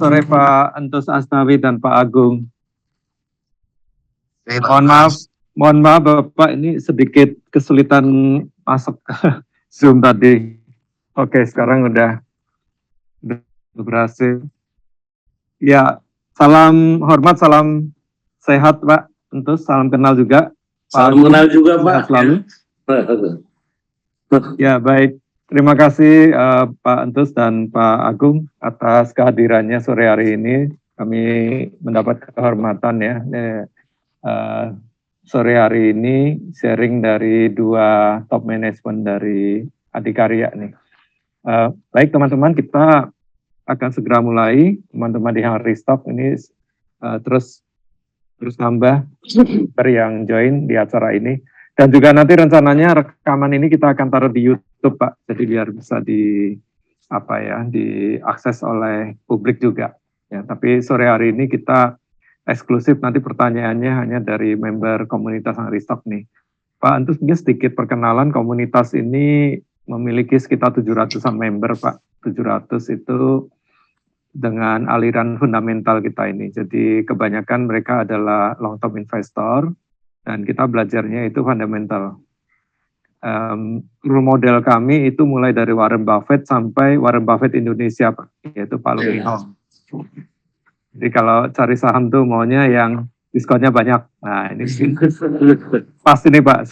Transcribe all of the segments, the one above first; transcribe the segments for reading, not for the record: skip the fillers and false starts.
Sore Pak Entus Asnawi dan Pak Agung. Mohon maaf Bapak, ini sedikit kesulitan masuk ke Zoom tadi. Oke, sekarang udah berhasil. Ya, salam hormat, salam sehat Pak Entus, salam kenal juga. Salam kenal juga Pak. Selalu. Ya, baik. Terima kasih Pak Entus dan Pak Agung atas kehadirannya sore hari ini. Kami mendapat kehormatan ya sore hari ini sharing dari dua top management dari Adikarya nih. Baik teman-teman, kita akan segera mulai. Teman-teman di Hari Stop ini terus nambah yang join di acara ini. Dan juga nanti rencananya rekaman ini kita akan taruh di YouTube Pak, jadi biar bisa diakses oleh publik juga. Ya, tapi sore hari ini kita eksklusif, nanti pertanyaannya hanya dari member komunitas Aristok nih. Pak Entus, mungkin sedikit perkenalan. Komunitas ini memiliki sekitar 700-an member Pak. 700 itu dengan aliran fundamental kita ini. Jadi kebanyakan mereka adalah long term investor. Dan kita belajarnya itu fundamental. Role model kami itu mulai dari Warren Buffett sampai Warren Buffett Indonesia, yaitu Pak Lung Hong. Jadi kalau cari saham tuh maunya yang diskonnya banyak. Nah ini pas ini Pak,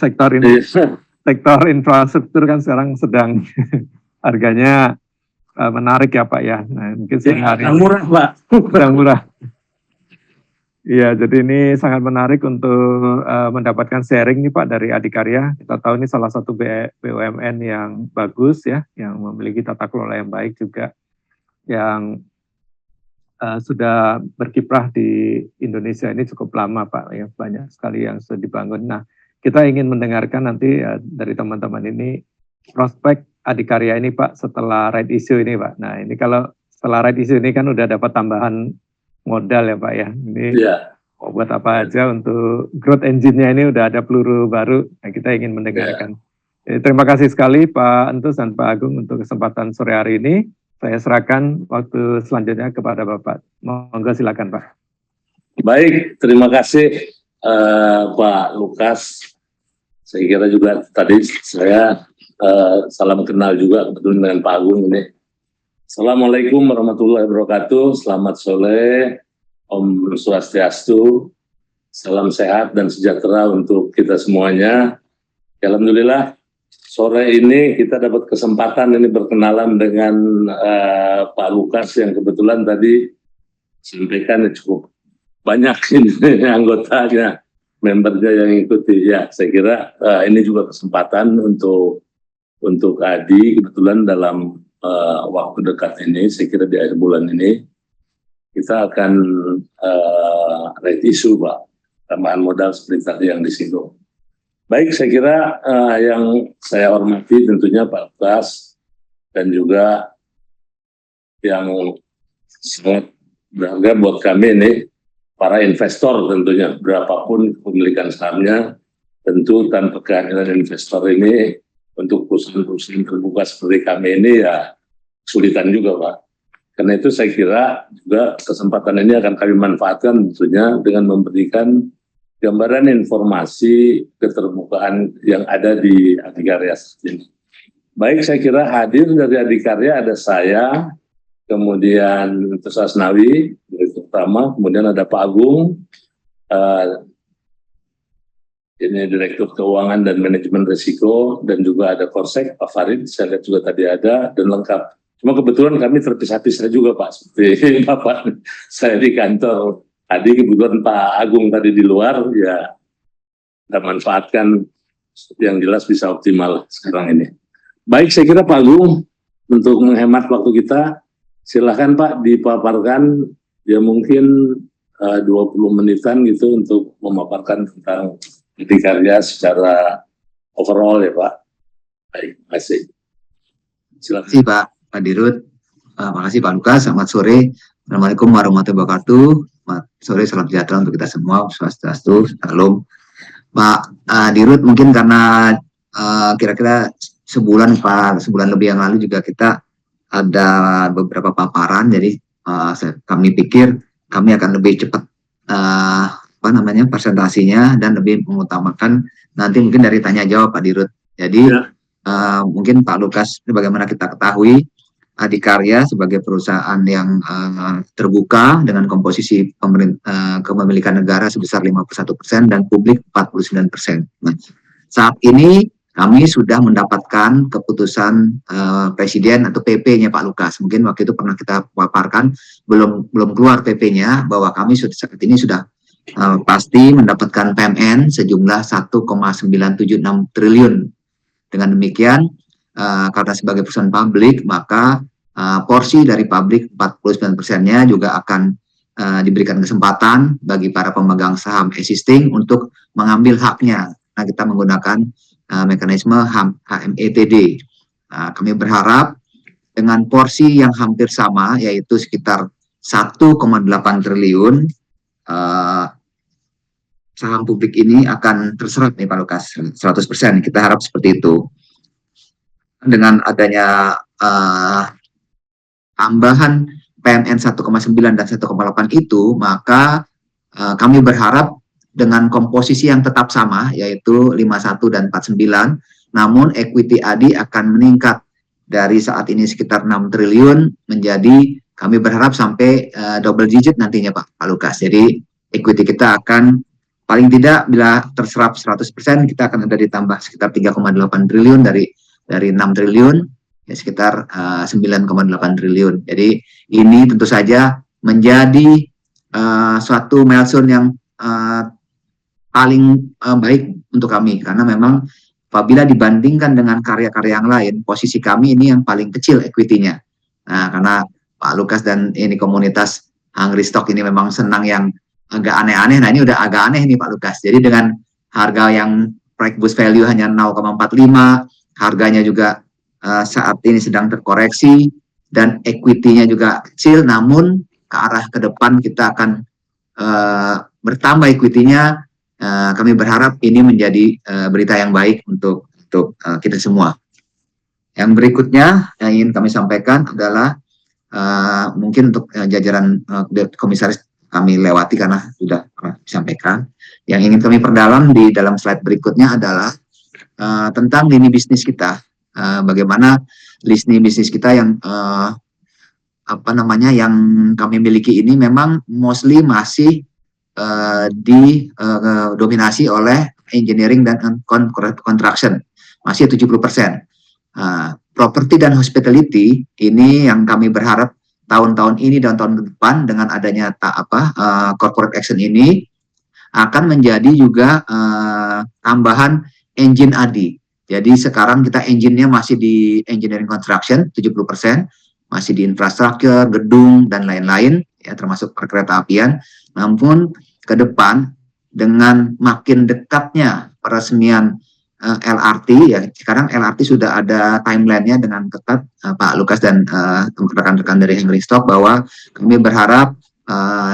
sektor infrastruktur kan sekarang sedang harganya menarik ya Pak ya. Nah mungkin sehari murah Pak. Sedang murah. Iya, jadi ini sangat menarik untuk mendapatkan sharing nih Pak dari Adikarya. Kita tahu ini salah satu BUMN yang bagus ya, yang memiliki tata kelola yang baik juga, yang sudah berkiprah di Indonesia ini cukup lama Pak, ya banyak sekali yang sudah dibangun. Nah, kita ingin mendengarkan nanti dari teman-teman ini prospek Adikarya ini Pak setelah right issue ini Pak. Nah, ini kalau setelah right issue ini kan udah dapat tambahan modal ya Pak ya, ini buat apa aja untuk growth engine-nya ini udah ada peluru baru. Nah, kita ingin mendengarkan. Jadi, terima kasih sekali Pak Entus dan Pak Agung untuk kesempatan sore hari ini. Saya serahkan waktu selanjutnya kepada Bapak. Monggo silakan Pak. Baik, terima kasih Pak Lukas. Saya kira juga tadi saya salam kenal juga kebetulan dengan Pak Agung ini. Assalamualaikum warahmatullahi wabarakatuh. Selamat sore, Om Swastiastu. Salam sehat dan sejahtera untuk kita semuanya. Alhamdulillah, sore ini kita dapat kesempatan ini berkenalan dengan Pak Lukas yang kebetulan tadi sampaikan cukup banyak ini anggotanya, membernya yang ikuti. Ya, saya kira ini juga kesempatan untuk Adi kebetulan dalam waktu dekat ini, saya kira di akhir bulan ini kita akan right issue Pak, tambahan modal seperti tadi yang disinggung. Baik, saya kira yang saya hormati tentunya Pak Lukas dan juga yang sangat berharga buat kami ini para investor tentunya, berapapun kepemilikan sahamnya, tentu tanpa kehadiran investor ini untuk perusahaan-perusahaan terbuka seperti kami ini ya kesulitan juga Pak. Karena itu saya kira juga kesempatan ini akan kami manfaatkan tentunya dengan memberikan gambaran informasi keterbukaan yang ada di Adikarya ini. Baik, saya kira hadir dari Adikarya ada saya, kemudian Entus Asnawi, direktur utama, kemudian ada Pak Agung, ini Direktur Keuangan dan Manajemen Risiko, dan juga ada Korsek, Pak Farid, saya lihat juga tadi ada, dan lengkap. Cuma kebetulan kami terpisah-pisah juga Pak, seperti Bapak saya di kantor. Tadi kebetulan Pak Agung tadi di luar, ya kita manfaatkan yang jelas bisa optimal sekarang ini. Baik, saya kira Pak Agung, untuk menghemat waktu kita, silahkan Pak dipaparkan, ya mungkin 20 menitan gitu untuk memaparkan tentang Adikarya secara overall ya Pak. Baik, terima kasih. Silakan. Terima kasih Pak Dirut. Terima kasih Pak Lukas. Selamat sore. Assalamualaikum warahmatullahi wabarakatuh. Selamat sore, salam sejahtera untuk kita semua. Swastiastu, salam. Pak Dirut, mungkin karena kira-kira sebulan lebih yang lalu juga kita ada beberapa paparan, jadi kami pikir kami akan lebih cepat presentasinya dan lebih mengutamakan nanti mungkin dari tanya jawab Pak Dirut. Jadi mungkin Pak Lukas, bagaimana kita ketahui Adikarya sebagai perusahaan yang terbuka dengan komposisi kepemilikan negara sebesar 51% dan publik 49%. Nah, saat ini kami sudah mendapatkan keputusan Presiden atau PP-nya Pak Lukas. Mungkin waktu itu pernah kita paparkan, belum keluar PP-nya, bahwa kami saat ini sudah pasti mendapatkan PMN sejumlah 1,976 triliun. Dengan demikian, karena sebagai perusahaan publik, maka porsi dari publik 49%-nya juga akan diberikan kesempatan bagi para pemegang saham existing untuk mengambil haknya. Nah, kita menggunakan mekanisme HMETD. Kami berharap dengan porsi yang hampir sama, yaitu sekitar 1,8 triliun, saham publik ini akan terserap nih Pak Lukas, 100%. Kita harap seperti itu. Dengan adanya tambahan PMN 1,9 dan 1,8 itu, maka kami berharap dengan komposisi yang tetap sama, yaitu 51 dan 49, namun equity ADI akan meningkat dari saat ini sekitar 6 triliun menjadi, kami berharap sampai double digit nantinya Pak Lukas. Jadi equity kita akan paling tidak bila terserap 100%, kita akan ada ditambah sekitar 3,8 triliun dari 6 triliun, ya sekitar 9,8 triliun. Jadi ini tentu saja menjadi suatu milestone yang paling baik untuk kami, karena memang apabila dibandingkan dengan karya-karya yang lain, posisi kami ini yang paling kecil equity-nya. Nah, karena Pak Lukas dan ini komunitas Hungry Stock ini memang senang yang agak aneh-aneh. Nah, ini udah agak aneh nih Pak Lukas. Jadi dengan harga yang price book value hanya 0,45, harganya juga saat ini sedang terkoreksi, dan equity-nya juga kecil, namun ke arah ke depan kita akan bertambah equity-nya. Kami berharap ini menjadi berita yang baik untuk kita semua. Yang berikutnya yang ingin kami sampaikan adalah mungkin untuk jajaran komisaris kami lewati karena sudah disampaikan. Yang ingin kami perdalam di dalam slide berikutnya adalah tentang lini bisnis kita. Bagaimana lini bisnis kita yang yang kami miliki ini memang mostly masih didominasi oleh engineering dan construction, masih 70%. Property dan hospitality ini yang kami berharap tahun-tahun ini dan tahun depan dengan adanya corporate action ini akan menjadi juga tambahan engine ADI. Jadi sekarang kita engine-nya masih di engineering construction 70%, masih di infrastruktur, gedung dan lain-lain, ya termasuk perkereta apian. Namun ke depan dengan makin dekatnya peresmian LRT, ya sekarang LRT sudah ada timeline-nya dengan ketat, Pak Lukas dan rekan-rekan dari Hungry Stock, bahwa kami berharap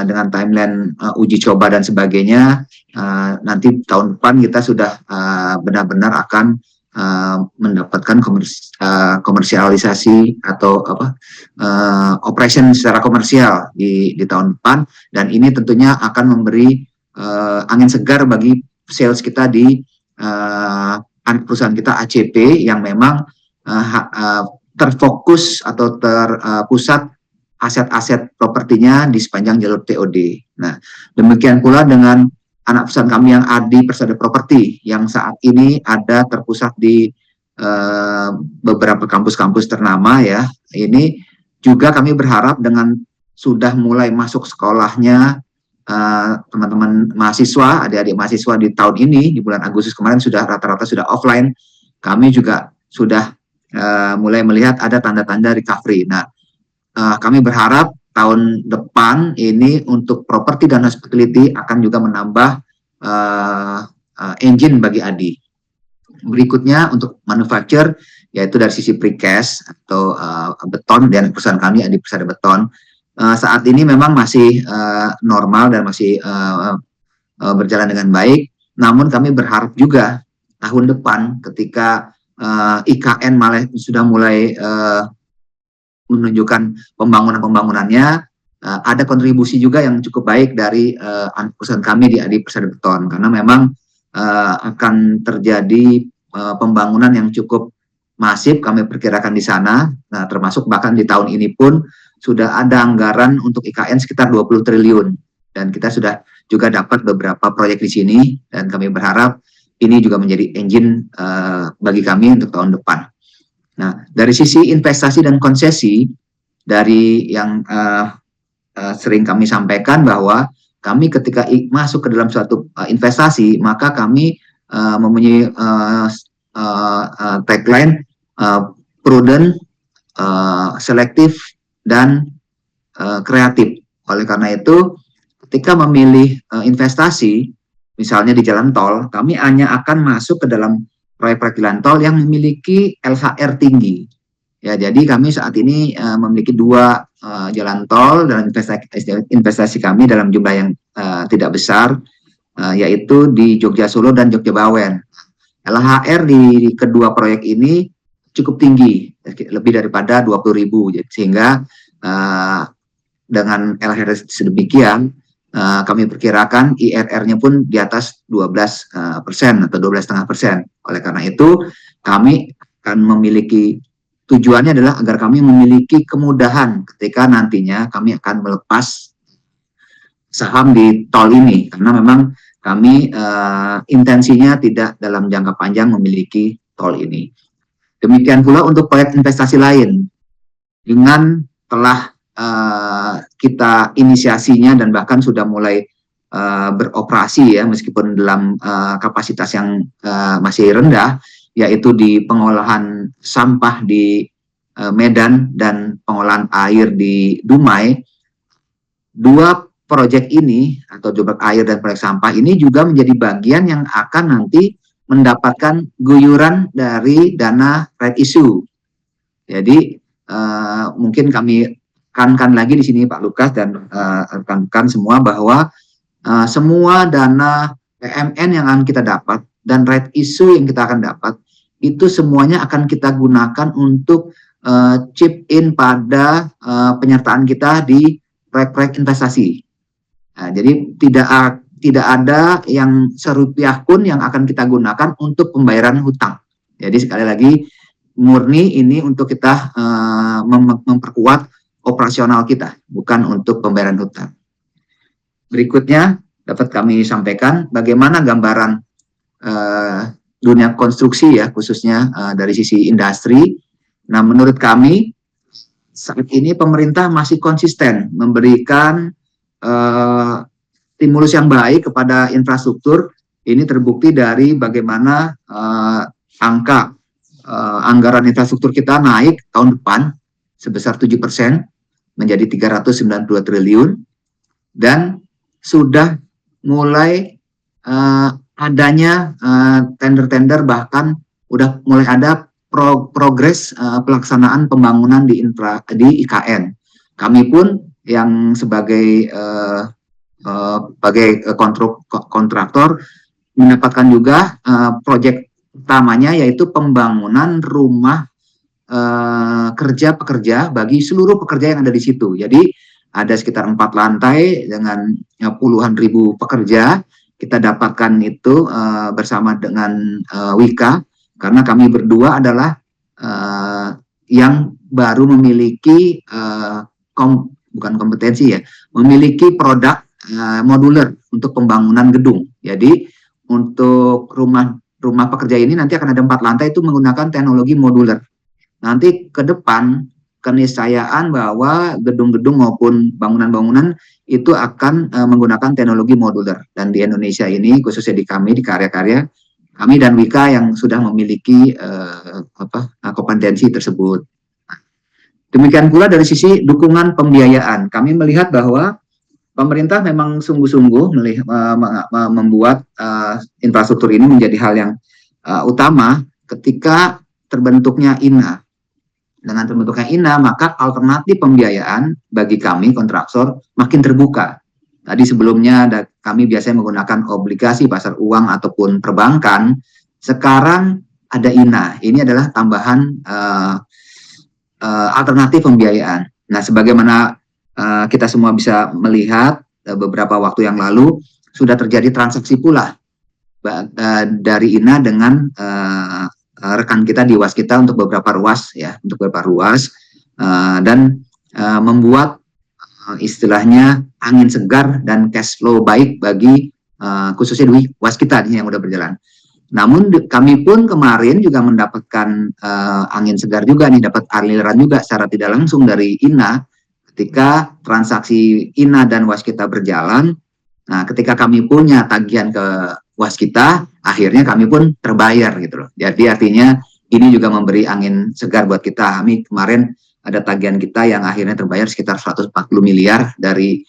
dengan timeline uji coba dan sebagainya, nanti tahun depan kita sudah benar-benar akan mendapatkan komersialisasi atau operation secara komersial di tahun depan, dan ini tentunya akan memberi angin segar bagi sales kita di perusahaan kita ACP yang memang terfokus atau terpusat aset-aset propertinya di sepanjang jalur TOD. Nah, demikian pula dengan anak perusahaan kami yang ADI Persada Property yang saat ini ada terpusat di beberapa kampus-kampus ternama, ya. Ini juga kami berharap dengan sudah mulai masuk sekolahnya teman-teman mahasiswa, adik-adik mahasiswa di tahun ini, di bulan Agustus kemarin sudah rata-rata sudah offline, kami juga sudah mulai melihat ada tanda-tanda recovery. Nah, kami berharap tahun depan ini untuk properti dan hospitality akan juga menambah engine bagi ADI. Berikutnya untuk manufacture, yaitu dari sisi precast atau beton, dan perusahaan kami ADI Persada Beton saat ini memang masih normal dan masih berjalan dengan baik. Namun kami berharap juga tahun depan ketika IKN malah sudah mulai menunjukkan pembangunannya, ada kontribusi juga yang cukup baik dari perusahaan kami di Persada Beton, karena memang akan terjadi pembangunan yang cukup masif kami perkirakan di sana. Nah, termasuk bahkan di tahun ini pun sudah ada anggaran untuk IKN sekitar 20 triliun, dan kita sudah juga dapat beberapa proyek di sini, dan kami berharap ini juga menjadi engine bagi kami untuk tahun depan. Nah, dari sisi investasi dan konsesi, dari yang sering kami sampaikan bahwa kami ketika masuk ke dalam suatu investasi, maka kami mempunyai tagline prudent, selektif, dan kreatif. Oleh karena itu, ketika memilih investasi, misalnya di jalan tol, kami hanya akan masuk ke dalam proyek-proyek jalan tol yang memiliki LHR tinggi. Ya, jadi kami saat ini memiliki 2 jalan tol dan investasi kami dalam jumlah yang tidak besar, yaitu di Jogja Solo dan Jogja Bawen. LHR di kedua proyek ini cukup tinggi, lebih daripada 20.000, sehingga dengan LHR sedemikian, kami perkirakan IRR-nya pun di atas 12% atau 12,5%. Oleh karena itu, kami akan memiliki, tujuannya adalah agar kami memiliki kemudahan ketika nantinya kami akan melepas saham di tol ini, karena memang kami intensinya tidak dalam jangka panjang memiliki tol ini. Demikian pula untuk proyek investasi lain, dengan telah kita inisiasinya dan bahkan sudah mulai beroperasi, ya, meskipun dalam kapasitas yang masih rendah, yaitu di pengolahan sampah di Medan dan pengolahan air di Dumai. 2 proyek ini, atau jumlah air dan proyek sampah ini, juga menjadi bagian yang akan nanti mendapatkan guyuran dari dana right issue. Jadi mungkin kami tekankan lagi di sini Pak Lukas dan rekan-rekan semua, bahwa semua dana PMN yang akan kita dapat dan right issue yang kita akan dapat, itu semuanya akan kita gunakan untuk chip in pada penyertaan kita di proyek-proyek investasi. Nah, jadi tidak ada yang serupiah pun yang akan kita gunakan untuk pembayaran hutang. Jadi sekali lagi, murni ini untuk kita memperkuat operasional kita, bukan untuk pembayaran hutang. Berikutnya dapat kami sampaikan bagaimana gambaran dunia konstruksi, ya, khususnya dari sisi industri. Nah, menurut kami saat ini pemerintah masih konsisten memberikan stimulus yang baik kepada infrastruktur. Ini terbukti dari bagaimana angka anggaran infrastruktur kita naik tahun depan sebesar 7% menjadi 392 triliun, dan sudah mulai adanya tender-tender, bahkan udah mulai ada progres pelaksanaan pembangunan di IKN. Kami pun yang sebagai kontraktor mendapatkan juga proyek utamanya, yaitu pembangunan rumah kerja pekerja bagi seluruh pekerja yang ada di situ. Jadi ada sekitar 4 lantai dengan puluhan ribu pekerja. Kita dapatkan itu bersama dengan Wika, karena kami berdua adalah yang baru memiliki bukan kompetensi, ya, memiliki produk modular untuk pembangunan gedung. Jadi untuk rumah pekerja ini nanti akan ada 4 lantai itu menggunakan teknologi modular. Nanti ke depan keniscayaan bahwa gedung-gedung maupun bangunan-bangunan itu akan menggunakan teknologi modular. Dan di Indonesia ini, khususnya di kami, di karya-karya, kami dan Wika yang sudah memiliki kompetensi tersebut. Demikian pula dari sisi dukungan pembiayaan. Kami melihat bahwa pemerintah memang sungguh-sungguh membuat infrastruktur ini menjadi hal yang utama ketika terbentuknya INA. Dengan terbentuknya INA, maka alternatif pembiayaan bagi kami kontraktor makin terbuka. Tadi sebelumnya kami biasanya menggunakan obligasi pasar uang ataupun perbankan. Sekarang ada INA. Ini adalah tambahan alternatif pembiayaan. Nah, sebagaimana kita semua bisa melihat beberapa waktu yang lalu sudah terjadi transaksi pula dari INA dengan rekan kita di Waskita untuk beberapa ruas ya, dan membuat istilahnya angin segar dan cash flow baik bagi khususnya di Waskita yang udah berjalan. Namun kami pun kemarin juga mendapatkan angin segar juga nih, dapat aliran juga secara tidak langsung dari INA ketika transaksi INA dan Waskita berjalan. Nah, ketika kami punya tagihan ke Waskita, akhirnya kami pun terbayar gitu loh. Jadi artinya ini juga memberi angin segar buat kita. Kami kemarin ada tagihan kita yang akhirnya terbayar sekitar 140 miliar dari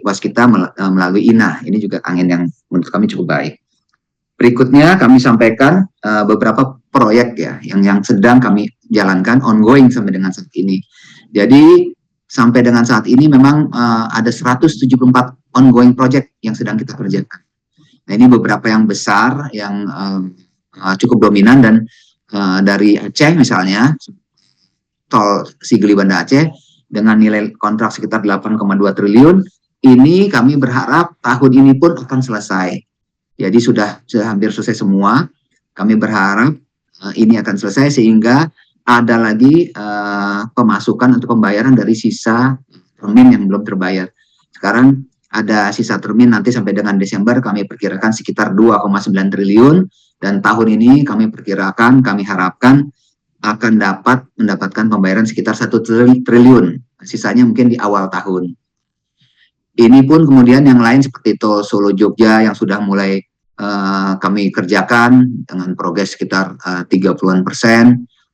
Waskita melalui INA. Ini juga angin yang menurut kami cukup baik. Berikutnya kami sampaikan beberapa proyek ya yang sedang kami jalankan ongoing sampai dengan saat ini. Jadi sampai dengan saat ini memang ada 174 ongoing project yang sedang kita kerjakan. Nah, ini beberapa yang besar yang cukup dominan dan dari Aceh misalnya tol Sigli Banda Aceh dengan nilai kontrak sekitar 8,2 triliun. Ini kami berharap tahun ini pun akan selesai. Jadi sudah hampir selesai semua. Kami berharap ini akan selesai sehingga ada lagi pemasukan untuk pembayaran dari sisa termin yang belum terbayar. Sekarang ada sisa termin nanti sampai dengan Desember kami perkirakan sekitar 2,9 triliun dan tahun ini kami perkirakan, kami harapkan akan mendapatkan pembayaran sekitar 1 triliun. Sisanya mungkin di awal tahun. Ini pun kemudian yang lain seperti tol Solo Jogja yang sudah mulai kami kerjakan dengan progres sekitar 30%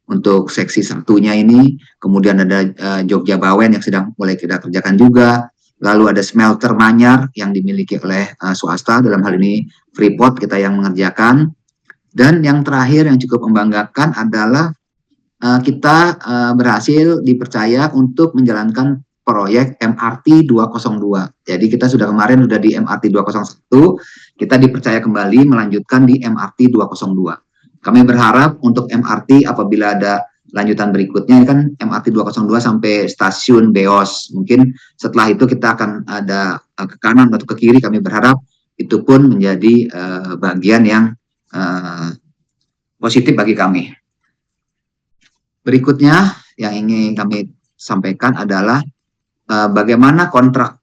untuk seksi satunya ini. Kemudian ada Jogja Bawen yang sedang mulai kita kerjakan juga. Lalu ada smelter Manyar yang dimiliki oleh swasta, dalam hal ini Freeport kita yang mengerjakan. Dan yang terakhir yang cukup membanggakan adalah kita berhasil dipercaya untuk menjalankan proyek MRT 202. Jadi kita kemarin sudah di MRT 201, kita dipercaya kembali melanjutkan di MRT 202. Kami berharap untuk MRT apabila ada lanjutan berikutnya, ini kan MRT 202 sampai stasiun Beos. Mungkin setelah itu kita akan ada ke kanan atau ke kiri, kami berharap itu pun menjadi bagian yang positif bagi kami. Berikutnya yang ingin kami sampaikan adalah bagaimana kontrak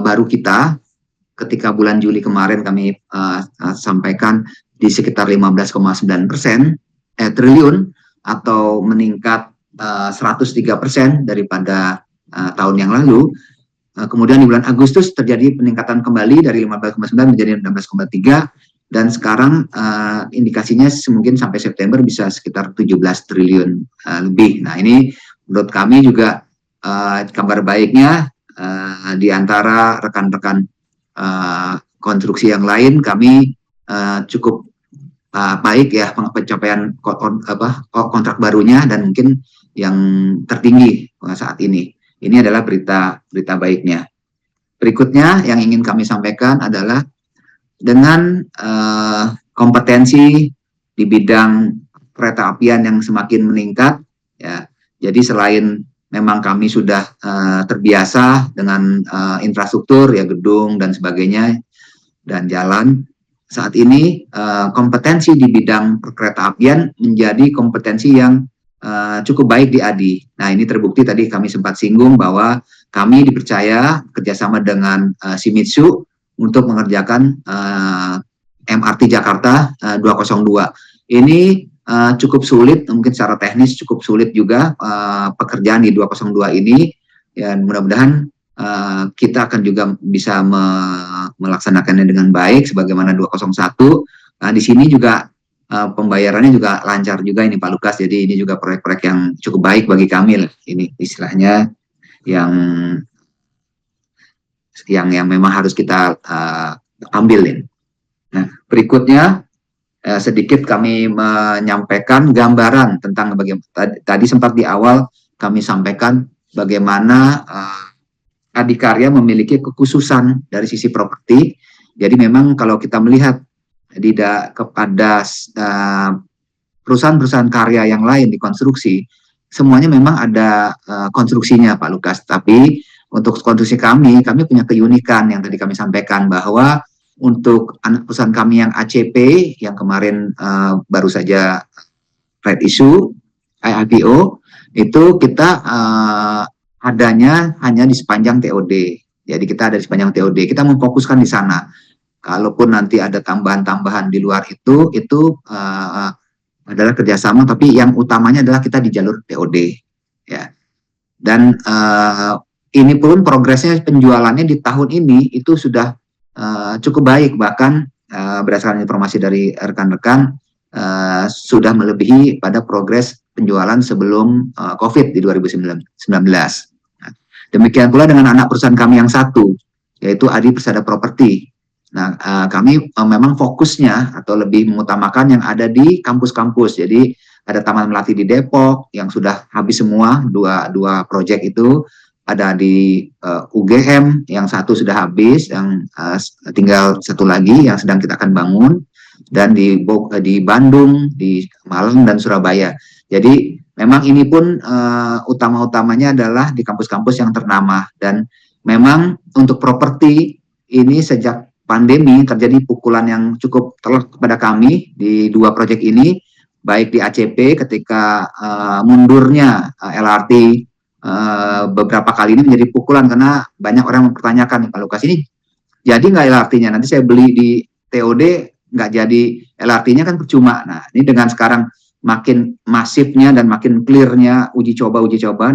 baru kita ketika bulan Juli kemarin kami sampaikan di sekitar 15,9% triliun atau meningkat 103% daripada tahun yang lalu. Kemudian di bulan Agustus terjadi peningkatan kembali dari 15,9 menjadi 16,3 dan sekarang indikasinya mungkin sampai September bisa sekitar 17 triliun lebih. Nah, ini menurut kami juga kabar baiknya di antara rekan-rekan konstruksi yang lain kami cukup baik ya pencapaian kontrak barunya dan mungkin yang tertinggi saat ini. Ini adalah berita baiknya. Berikutnya yang ingin kami sampaikan adalah dengan kompetensi di bidang kereta apian yang semakin meningkat ya. Jadi selain memang kami sudah terbiasa dengan infrastruktur ya, gedung dan sebagainya dan jalan, saat ini kompetensi di bidang perkereta apian menjadi kompetensi yang cukup baik di ADI. Nah, ini terbukti tadi kami sempat singgung bahwa kami dipercaya kerjasama dengan Shimizu untuk mengerjakan MRT Jakarta 202. Ini cukup sulit, mungkin secara teknis cukup sulit juga pekerjaan di 202 ini. Ya, mudah-mudahan kita akan juga bisa melaksanakannya dengan baik sebagaimana 201. Nah, di sini juga pembayarannya juga lancar juga ini Pak Lukas. Jadi ini juga proyek-proyek yang cukup baik bagi kami lah. Ini istilahnya yang memang harus kita ambilin. Nah, berikutnya sedikit kami menyampaikan gambaran tentang bagaimana tadi sempat di awal kami sampaikan bagaimana Adikarya memiliki kekhususan dari sisi properti. Jadi memang kalau kita melihat kepada perusahaan-perusahaan karya yang lain di konstruksi, semuanya memang ada konstruksinya Pak Lukas, tapi untuk konstruksi kami punya keunikan yang tadi kami sampaikan bahwa untuk anak perusahaan kami yang ACP yang kemarin baru saja right issue IPO itu kita adanya hanya di sepanjang TOD. Jadi kita ada di sepanjang TOD. Kita memfokuskan di sana. Kalaupun nanti ada tambahan-tambahan di luar itu adalah kerjasama, tapi yang utamanya adalah kita di jalur TOD. Ya. Dan ini pun progresnya penjualannya di tahun ini itu sudah cukup baik, bahkan berdasarkan informasi dari rekan-rekan sudah melebihi pada progres penjualan sebelum COVID di 2019. Nah, demikian pula dengan anak perusahaan kami yang satu, yaitu Adi Persada Property. Nah, kami memang fokusnya atau lebih mengutamakan yang ada di kampus-kampus. Jadi ada Taman Melati di Depok yang sudah habis semua, dua proyek itu. Ada di UGM yang satu sudah habis, yang tinggal satu lagi yang sedang kita akan bangun, dan di Bandung, di Malang dan Surabaya. Jadi memang ini pun utama-utamanya adalah di kampus-kampus yang ternama, dan memang untuk properti ini sejak pandemi terjadi pukulan yang cukup telak kepada kami di dua proyek ini, baik di ACP ketika mundurnya LRT beberapa kali ini menjadi pukulan karena banyak orang mempertanyakan, Pak Lukas, ini jadi nggak LRT-nya? Nanti saya beli di TOD nggak jadi LRT-nya kan percuma. Nah, ini dengan sekarang makin masifnya dan makin clear-nya uji coba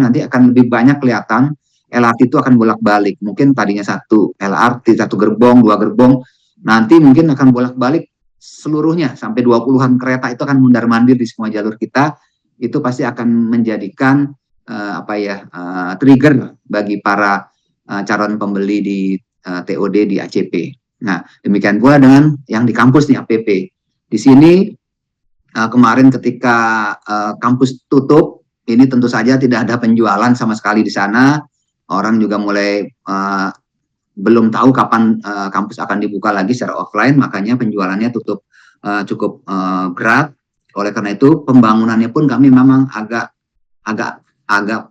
nanti akan lebih banyak kelihatan LRT itu akan bolak-balik. Mungkin tadinya satu LRT, satu gerbong, dua gerbong, nanti mungkin akan bolak-balik seluruhnya sampai 20-an kereta itu akan mundar-mandir di semua jalur kita. Itu pasti akan menjadikan trigger bagi para calon pembeli di TOD di ACP. Nah, demikian pula dengan yang di kampus nih APP. Di sini kemarin ketika kampus tutup, ini tentu saja tidak ada penjualan sama sekali di sana. Orang juga mulai belum tahu kapan kampus akan dibuka lagi secara offline, makanya penjualannya tutup cukup berat. Oleh karena itu pembangunannya pun kami memang agak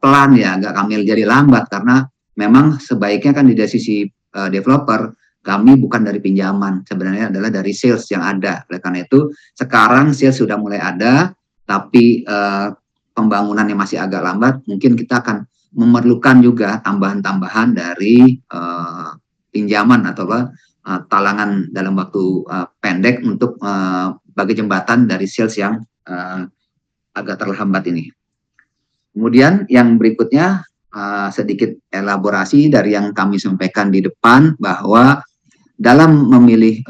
pelan ya, agak kami jadi lambat karena memang sebaiknya kan di sisi developer kami bukan dari pinjaman, sebenarnya adalah dari sales yang ada. Oleh karena itu sekarang sales sudah mulai ada, tapi pembangunannya masih agak lambat. Mungkin kita akan memerlukan juga tambahan-tambahan dari pinjaman atau talangan dalam waktu pendek untuk bagi jembatan dari sales yang agak terlambat ini. Kemudian yang berikutnya sedikit elaborasi dari yang kami sampaikan di depan, bahwa dalam memilih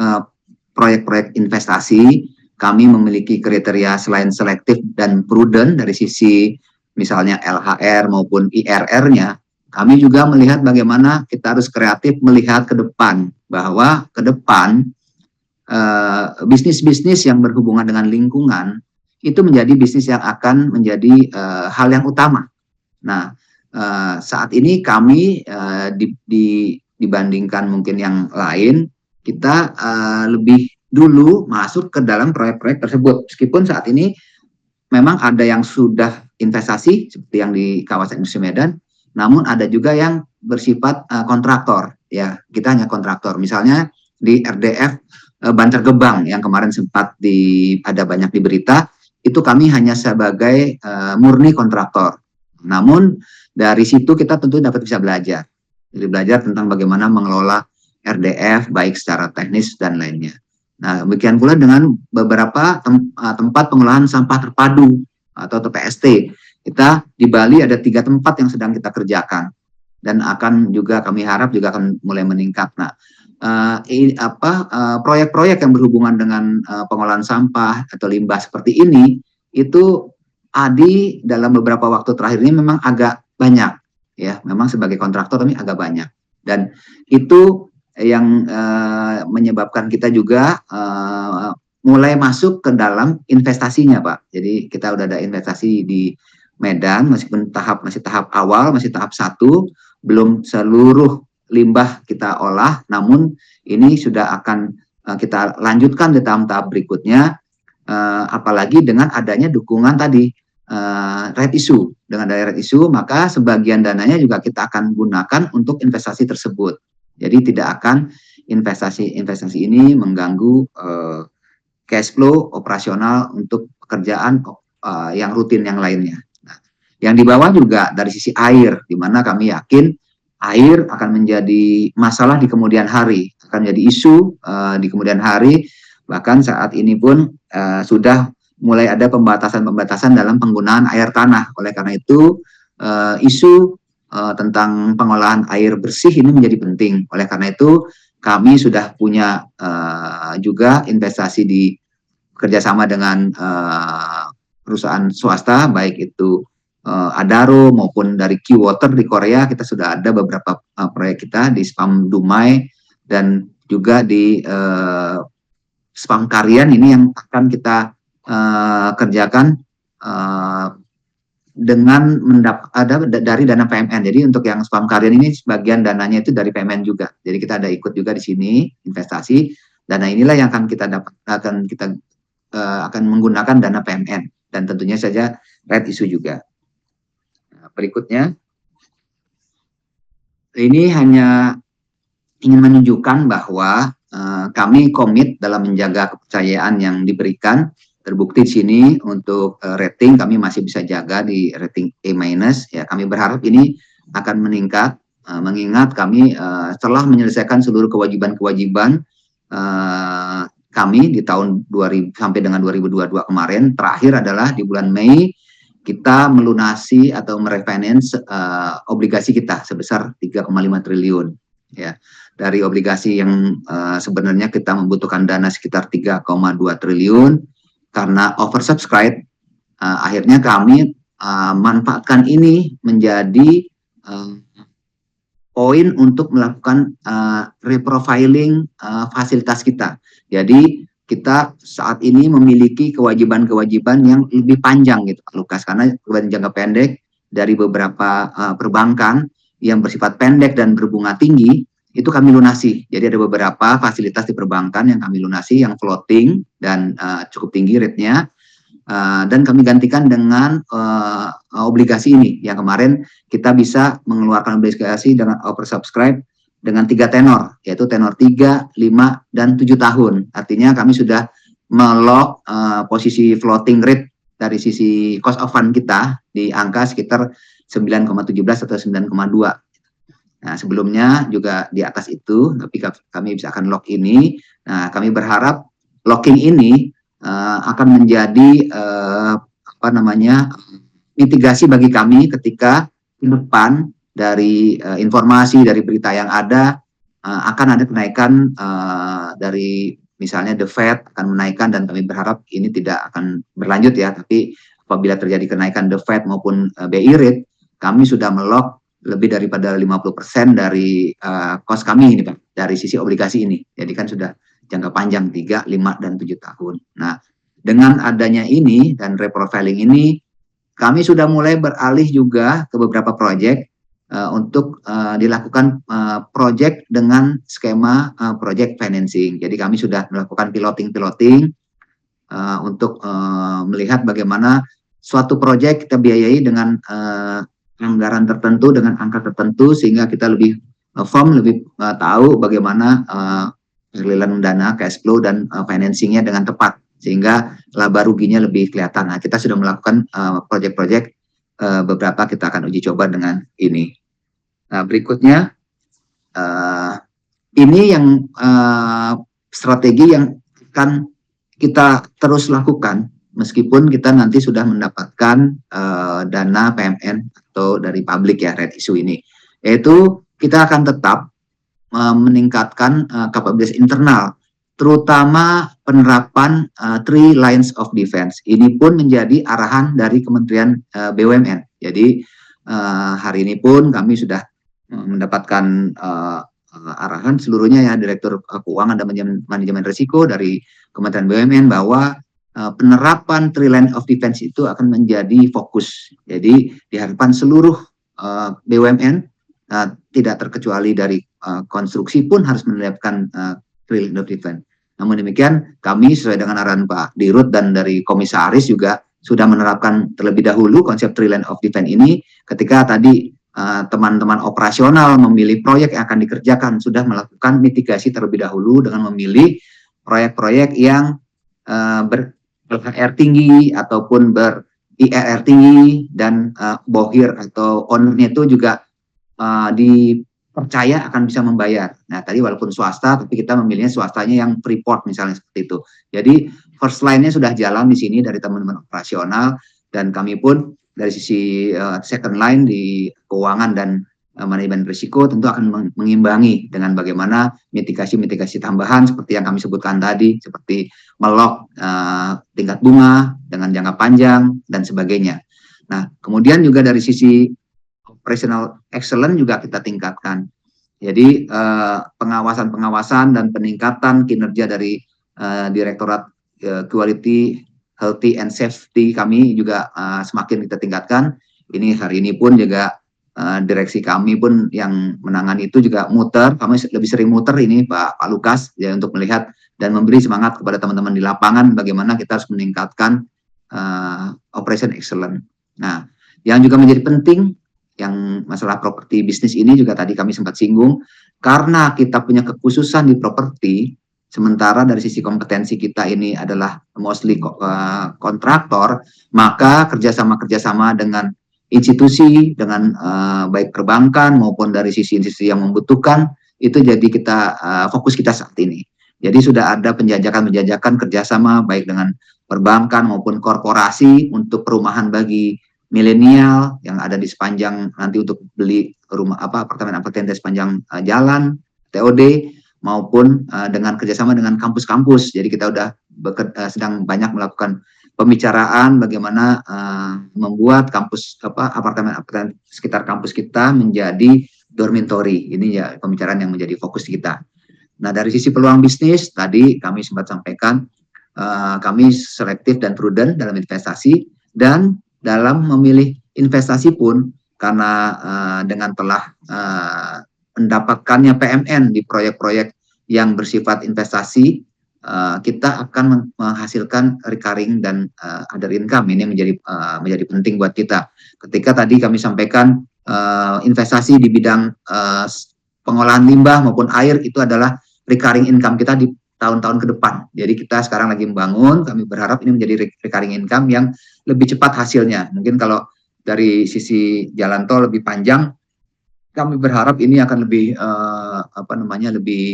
proyek-proyek investasi kami memiliki kriteria selain selektif dan prudent dari sisi misalnya LHR maupun IRR-nya, kami juga melihat bagaimana kita harus kreatif melihat ke depan, bahwa ke depan bisnis-bisnis yang berhubungan dengan lingkungan itu menjadi bisnis yang akan menjadi hal yang utama. Nah, saat ini kami dibandingkan mungkin yang lain, kita lebih dulu masuk ke dalam proyek-proyek tersebut. Meskipun saat ini memang ada yang sudah investasi seperti yang di kawasan industri Medan, namun ada juga yang bersifat kontraktor. Ya, kita hanya kontraktor. Misalnya di RDF Bantar Gebang yang kemarin sempat ada banyak di berita, itu kami hanya sebagai murni kontraktor. Namun dari situ kita tentu dapat bisa belajar. Jadi belajar tentang bagaimana mengelola RDF baik secara teknis dan lainnya. Nah, demikian pula dengan beberapa tempat pengolahan sampah terpadu atau TPST. Kita di Bali ada 3 tempat yang sedang kita kerjakan dan akan juga kami harap juga akan mulai meningkat. Nah, proyek-proyek yang berhubungan dengan pengolahan sampah atau limbah seperti ini itu Adi dalam beberapa waktu terakhir ini memang agak banyak ya, memang sebagai kontraktor kami agak banyak, dan itu yang menyebabkan kita juga mulai masuk ke dalam investasinya, Pak. Jadi kita udah ada investasi di Medan, meskipun masih tahap awal, masih tahap 1, belum seluruh limbah kita olah, namun ini sudah akan kita lanjutkan di tahap-tahap berikutnya, apalagi dengan adanya dukungan tadi right issue. dengan direct issue, maka sebagian dananya juga kita akan gunakan untuk investasi tersebut. Jadi tidak akan investasi ini mengganggu cash flow operasional untuk pekerjaan yang rutin yang lainnya. Nah, yang di bawah juga dari sisi air, di mana kami yakin air akan menjadi masalah di kemudian hari, akan menjadi isu di kemudian hari. Bahkan saat ini pun sudah mulai ada pembatasan-pembatasan dalam penggunaan air tanah. Oleh karena itu, isu tentang pengolahan air bersih ini menjadi penting. Oleh karena itu, kami sudah punya juga investasi di kerjasama dengan perusahaan swasta, baik itu Adaro maupun dari Q-Water di Korea. Kita sudah ada beberapa proyek kita di Spam Dumai dan juga di Spam Karian ini yang akan kita kerjakan dengan dari dana PMN. Jadi untuk yang Spam Karian ini sebagian dananya itu dari PMN juga. Jadi kita ada ikut juga di sini investasi. Dana inilah yang akan kita akan menggunakan dana PMN dan tentunya saja right issue juga. Nah, berikutnya, ini hanya ingin menunjukkan bahwa kami komit dalam menjaga kepercayaan yang diberikan. Terbukti di sini untuk rating kami masih bisa jaga di rating A-. Ya, kami berharap ini akan meningkat, mengingat kami setelah menyelesaikan seluruh kewajiban-kewajiban kami di tahun 2000 sampai dengan 2022 kemarin. Terakhir adalah di bulan Mei kita melunasi atau merefinance obligasi kita sebesar 3,5 triliun. Ya, dari obligasi yang sebenarnya kita membutuhkan dana sekitar 3,2 triliun. Karena oversubscribe, akhirnya kami manfaatkan ini menjadi poin untuk melakukan reprofiling fasilitas kita. Jadi kita saat ini memiliki kewajiban-kewajiban yang lebih panjang gitu Pak Lukas, karena kewajiban jangka pendek dari beberapa perbankan yang bersifat pendek dan berbunga tinggi itu kami lunasi. Jadi ada beberapa fasilitas di perbankan yang kami lunasi yang floating dan cukup tinggi rate-nya, dan kami gantikan dengan obligasi ini yang kemarin kita bisa mengeluarkan obligasi dengan oversubscribe dengan 3 tenor, yaitu tenor 3, 5, dan 7 tahun. Artinya kami sudah melock posisi floating rate dari sisi cost of fund kita di angka sekitar 9,17 atau 9,2. Nah, sebelumnya juga di atas itu, tapi kami bisa akan lock ini. Nah, kami berharap locking ini akan menjadi mitigasi bagi kami ketika ke depan dari informasi dari berita yang ada akan ada kenaikan dari misalnya The Fed akan menaikkan, dan kami berharap ini tidak akan berlanjut ya, tapi apabila terjadi kenaikan The Fed maupun BI rate, kami sudah melock lebih daripada 50% dari cost kami ini Pak, dari sisi obligasi ini. Jadi kan sudah jangka panjang 3, 5, dan 7 tahun. Nah, dengan adanya ini dan reprofiling ini, kami sudah mulai beralih juga ke beberapa proyek untuk dilakukan proyek dengan skema project financing. Jadi kami sudah melakukan piloting untuk melihat bagaimana suatu proyek kita biayai dengan anggaran tertentu, dengan angka tertentu, sehingga kita lebih firm, lebih tahu bagaimana aliran dana, cash flow, dan financingnya dengan tepat, sehingga laba ruginya lebih kelihatan. Nah, kita sudah melakukan proyek-proyek beberapa kita akan uji coba dengan ini. Nah, berikutnya ini yang strategi yang akan kita terus lakukan meskipun kita nanti sudah mendapatkan dana PMN atau dari publik ya, right issue ini, yaitu kita akan tetap meningkatkan kapabilitas internal, terutama penerapan 3 lines of defense. Ini pun menjadi arahan dari Kementerian BUMN. Jadi hari ini pun kami sudah mendapatkan arahan seluruhnya ya, Direktur Keuangan dan Manajemen Risiko dari Kementerian BUMN bahwa penerapan 3 line of defense itu akan menjadi fokus. Jadi diharapkan seluruh BUMN tidak terkecuali dari konstruksi pun harus menerapkan 3 line of defense. Namun demikian kami sesuai dengan arahan Pak Dirut dan dari komisaris juga sudah menerapkan terlebih dahulu konsep Three Line of Defense ini ketika tadi teman-teman operasional memilih proyek yang akan dikerjakan, sudah melakukan mitigasi terlebih dahulu dengan memilih proyek-proyek yang ber-LHR tinggi ataupun ber-IRR tinggi, dan bohir atau ownernya itu juga dipercaya akan bisa membayar. Nah, tadi walaupun swasta, tapi kita memilihnya swastanya yang Freeport misalnya seperti itu. Jadi first line-nya sudah jalan di sini dari teman-teman operasional, dan kami pun dari sisi second line di keuangan dan manajemen risiko tentu akan mengimbangi dengan bagaimana mitigasi-mitigasi tambahan seperti yang kami sebutkan tadi, seperti melok tingkat bunga dengan jangka panjang dan sebagainya. Nah, kemudian juga dari sisi operational excellence juga kita tingkatkan. Jadi pengawasan dan peningkatan kinerja dari Direktorat Quality, Healthy and Safety kami juga semakin kita tingkatkan. Ini hari ini pun juga direksi kami pun yang menangani itu juga muter. Kami lebih sering muter ini Pak Lukas ya, untuk melihat dan memberi semangat kepada teman-teman di lapangan bagaimana kita harus meningkatkan operation excellence. Nah, yang juga menjadi penting yang masalah properti bisnis ini juga tadi kami sempat singgung, karena kita punya kekhususan di properti. Sementara dari sisi kompetensi kita ini adalah mostly kontraktor, maka kerjasama dengan institusi, dengan baik perbankan maupun dari sisi institusi yang membutuhkan, itu jadi kita fokus kita saat ini. Jadi sudah ada penjajakan kerjasama baik dengan perbankan maupun korporasi untuk perumahan bagi milenial yang ada di sepanjang nanti untuk beli rumah apartemen di sepanjang jalan TOD, maupun dengan kerjasama dengan kampus-kampus. Jadi kita udah sedang banyak melakukan pembicaraan bagaimana membuat kampus apartemen sekitar kampus kita menjadi dormitory. Ini ya pembicaraan yang menjadi fokus kita. Nah, dari sisi peluang bisnis tadi kami sempat sampaikan, kami selektif dan prudent dalam investasi, dan dalam memilih investasi pun karena dengan telah mendapatkannya PMN di proyek-proyek yang bersifat investasi, kita akan menghasilkan recurring dan other income. Ini menjadi penting buat kita. Ketika tadi kami sampaikan investasi di bidang pengolahan limbah maupun air itu adalah recurring income kita di tahun-tahun ke depan. Jadi kita sekarang lagi membangun, kami berharap ini menjadi recurring income yang lebih cepat hasilnya. Mungkin kalau dari sisi jalan tol lebih panjang, kami berharap ini akan lebih lebih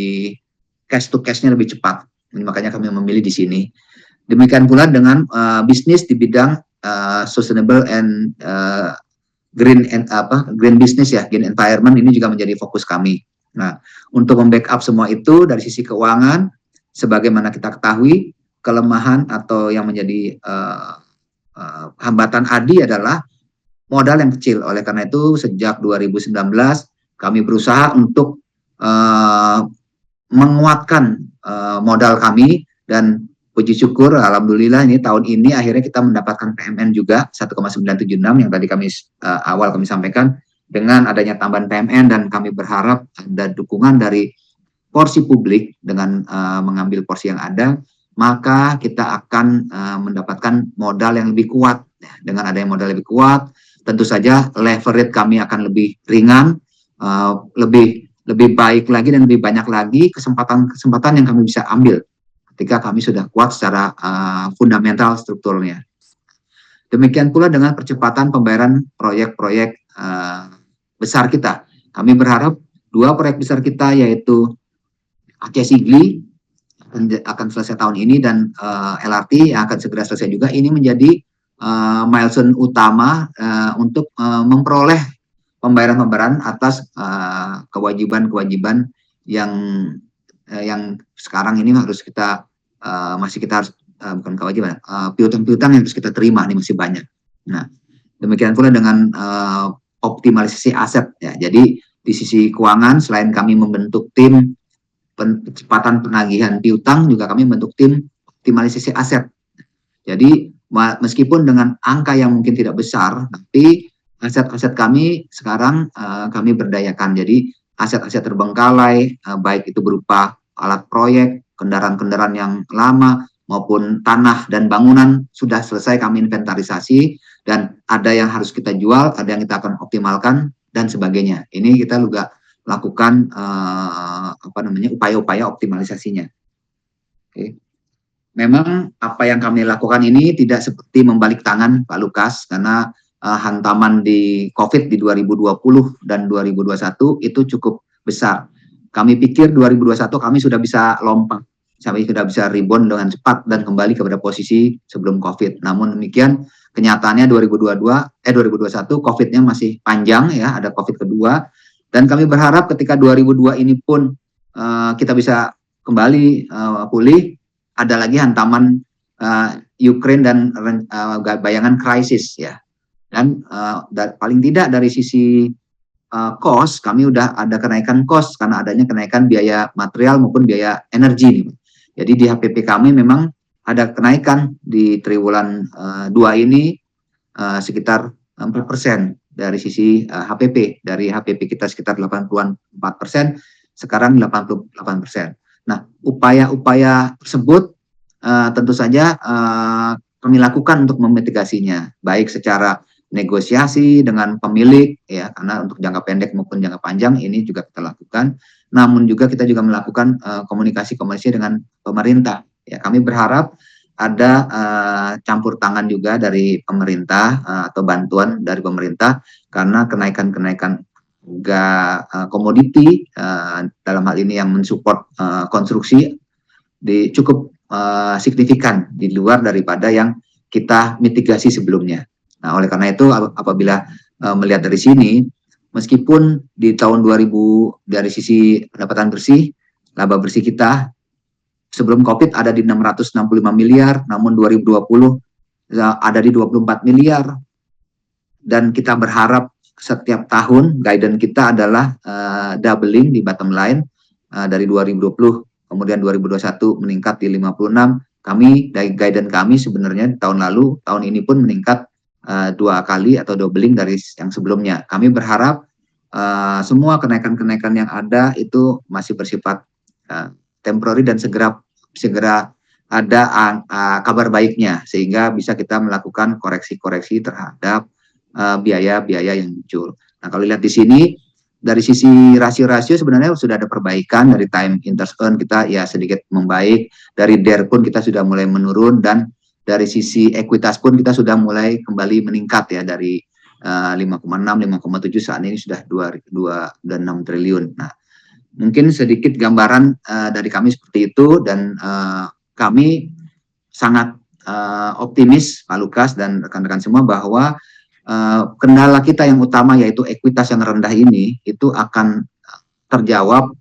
cash to cash-nya lebih cepat. Makanya kami memilih di sini. Demikian pula dengan bisnis di bidang sustainable and green business ya, green environment, ini juga menjadi fokus kami. Nah, untuk membackup semua itu dari sisi keuangan, sebagaimana kita ketahui kelemahan atau yang menjadi hambatan ADI adalah modal yang kecil. Oleh karena itu sejak 2019 kami berusaha untuk menguatkan modal kami, dan puji syukur alhamdulillah ini tahun ini akhirnya kita mendapatkan PMN juga 1,976 yang tadi kami awal kami sampaikan. Dengan adanya tambahan PMN, dan kami berharap ada dukungan dari porsi publik dengan mengambil porsi yang ada, maka kita akan mendapatkan modal yang lebih kuat. Dengan adanya modal lebih kuat, tentu saja leverage kami akan lebih ringan, lebih baik lagi dan lebih banyak lagi kesempatan yang kami bisa ambil ketika kami sudah kuat secara fundamental strukturnya. Demikian pula dengan percepatan pembayaran proyek-proyek besar kita. Kami berharap 2 proyek besar kita, yaitu Aceh Sigli akan selesai tahun ini, dan LRT yang akan segera selesai juga. Ini menjadi milestone utama untuk memperoleh pembayaran atas kewajiban-kewajiban yang sekarang ini harus kita bukan kewajiban, piutang-piutang yang harus kita terima ini masih banyak. Nah, demikian pula dengan optimalisasi aset ya. Jadi di sisi keuangan, selain kami membentuk tim percepatan penagihan piutang, juga kami membentuk tim optimalisasi aset. Jadi meskipun dengan angka yang mungkin tidak besar, tapi aset-aset kami sekarang kami berdayakan. Jadi aset-aset terbengkalai, baik itu berupa alat proyek, kendaraan-kendaraan yang lama, maupun tanah dan bangunan sudah selesai kami inventarisasi, dan ada yang harus kita jual, ada yang kita akan optimalkan dan sebagainya. Ini kita juga lakukan upaya-upaya optimalisasinya. Oke. Memang apa yang kami lakukan ini tidak seperti membalik tangan, Pak Lukas, karena hantaman di COVID di 2020 dan 2021 itu cukup besar. Kami pikir 2021 kami sudah bisa lompat, kami sudah bisa rebound dengan cepat dan kembali kepada posisi sebelum COVID. Namun demikian, kenyataannya 2021 COVID-nya masih panjang ya, ada COVID kedua, dan kami berharap ketika 2002 ini pun kita bisa kembali pulih, ada lagi hantaman Ukraine dan bayangan krisis ya. Dan paling tidak dari sisi cost, kami udah ada kenaikan cost karena adanya kenaikan biaya material maupun biaya energi nih. Jadi di HPP kami memang ada kenaikan di triwulan 2 ini sekitar 4% dari sisi HPP. Dari HPP kita sekitar 84%, sekarang 88%. Nah, upaya-upaya tersebut tentu saja kami lakukan untuk memitigasinya, baik secara negosiasi dengan pemilik ya, karena untuk jangka pendek maupun jangka panjang ini juga kita lakukan. Namun juga kita juga melakukan komunikasi dengan pemerintah. Ya, kami berharap ada campur tangan juga dari pemerintah atau bantuan dari pemerintah, karena kenaikan-kenaikan harga komoditi dalam hal ini yang mensupport konstruksi cukup signifikan di luar daripada yang kita mitigasi sebelumnya. Nah, oleh karena itu apabila melihat dari sini, meskipun di tahun 2000 dari sisi pendapatan bersih, laba bersih kita sebelum COVID ada di 665 miliar, namun 2020 ada di 24 miliar. Dan kita berharap setiap tahun guidance kita adalah doubling di bottom line dari 2020, kemudian 2021 meningkat di 56. Kami dari guidance kami sebenarnya tahun lalu, tahun ini pun meningkat 2 kali atau doubling dari yang sebelumnya. Kami berharap semua kenaikan-kenaikan yang ada itu masih bersifat temporary dan segera ada kabar baiknya, sehingga bisa kita melakukan koreksi-koreksi terhadap biaya-biaya yang muncul. Nah, kalau lihat di sini dari sisi rasio-rasio sebenarnya sudah ada perbaikan. Dari time interest earn kita ya sedikit membaik, dari DER pun kita sudah mulai menurun, dan dari sisi ekuitas pun kita sudah mulai kembali meningkat ya, dari 5,6, 5,7 saat ini sudah 2,6 triliun. Nah, mungkin sedikit gambaran dari kami seperti itu, dan kami sangat optimis Pak Lukas dan rekan-rekan semua bahwa kendala kita yang utama yaitu ekuitas yang rendah ini itu akan terjawab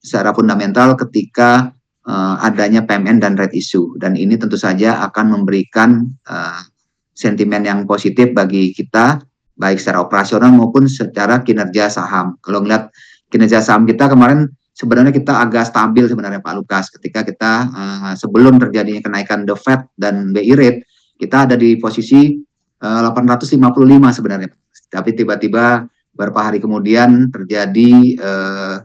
secara fundamental ketika adanya PMN dan right issue, dan ini tentu saja akan memberikan sentimen yang positif bagi kita baik secara operasional maupun secara kinerja saham. Kalau ngeliat kinerja saham kita kemarin sebenarnya kita agak stabil sebenarnya Pak Lukas, ketika kita sebelum terjadinya kenaikan the Fed dan BI rate kita ada di posisi 855 sebenarnya, tapi tiba-tiba beberapa hari kemudian terjadi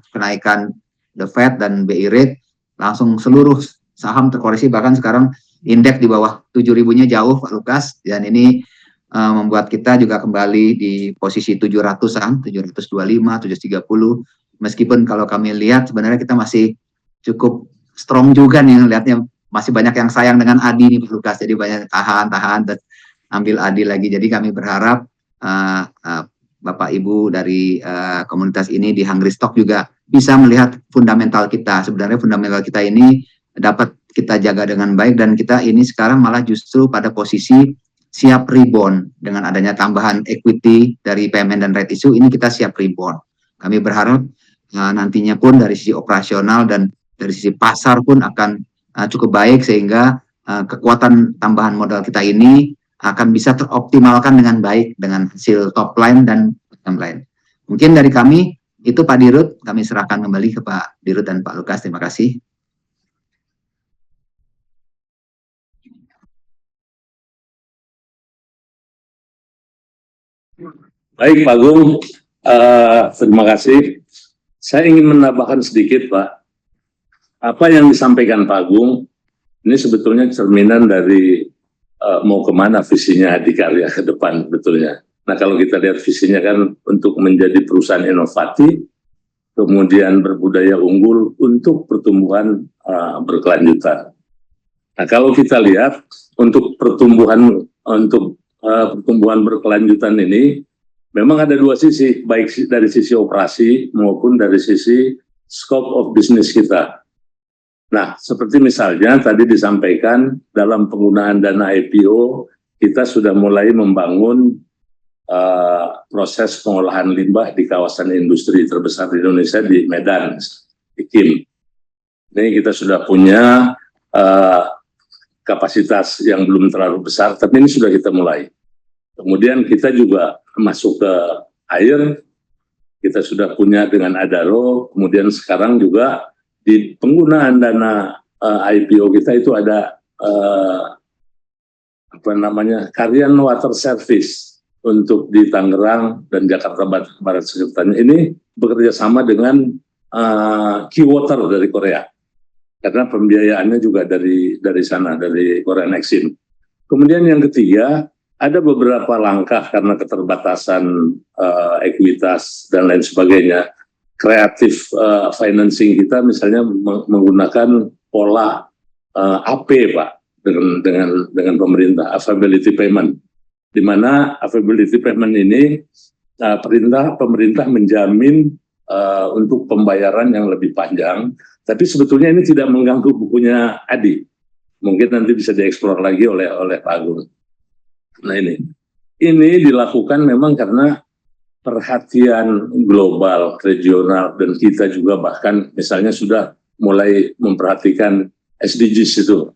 kenaikan the Fed dan BI rate, langsung seluruh saham terkoreksi, bahkan sekarang indeks di bawah 7.000-nya jauh Pak Lukas, dan ini membuat kita juga kembali di posisi 700-an, 725, 730, meskipun kalau kami lihat sebenarnya kita masih cukup strong juga nih, lihatnya masih banyak yang sayang dengan ADI nih Pak Lukas, jadi banyak tahan dan ambil ADI lagi. Jadi kami berharap Bapak Ibu dari komunitas ini di Hungry Stock juga bisa melihat fundamental kita. Sebenarnya fundamental kita ini dapat kita jaga dengan baik, dan kita ini sekarang malah justru pada posisi siap rebound dengan adanya tambahan equity dari PMN dan right issue, ini kita siap rebound. Kami berharap nantinya pun dari sisi operasional dan dari sisi pasar pun akan cukup baik, sehingga kekuatan tambahan modal kita ini akan bisa teroptimalkan dengan baik dengan hasil top line dan bottom line. Mungkin dari kami itu Pak Dirut, kami serahkan kembali ke Pak Dirut dan Pak Lukas. Terima kasih. Baik Pak Agung, terima kasih. Saya ingin menambahkan sedikit Pak. Apa yang disampaikan Pak Agung Ini sebetulnya cerminan dari mau kemana visinya Adikarya ke depan betulnya. Nah kalau kita lihat visinya kan untuk menjadi perusahaan inovatif, kemudian berbudaya unggul untuk pertumbuhan berkelanjutan. Nah kalau kita lihat untuk pertumbuhan berkelanjutan ini, memang ada dua sisi, baik dari sisi operasi maupun dari sisi scope of business kita. Nah, seperti misalnya tadi disampaikan dalam penggunaan dana IPO, kita sudah mulai membangun proses pengolahan limbah di kawasan industri terbesar di Indonesia di Medan, di Kim. Ini kita sudah punya kapasitas yang belum terlalu besar, tapi ini sudah kita mulai. Kemudian kita juga masuk ke air, kita sudah punya dengan Adaro, kemudian sekarang juga di penggunaan dana IPO kita itu ada Karyan Water Service untuk di Tangerang dan Jakarta Barat sekitarnya. Ini bekerja sama dengan Key Water dari Korea, karena pembiayaannya juga dari sana, dari Korean Exim. Kemudian yang ketiga, ada beberapa langkah karena keterbatasan ekuitas dan lain sebagainya. Kreatif financing kita misalnya menggunakan pola AP, Pak, dengan pemerintah, affability payment, di mana affability payment ini pemerintah menjamin untuk pembayaran yang lebih panjang, tapi sebetulnya ini tidak mengganggu bukunya Adi. Mungkin nanti bisa dieksplor lagi oleh Pak Agung. Nah ini dilakukan memang karena perhatian global, regional, dan kita juga bahkan misalnya sudah mulai memperhatikan SDGs itu,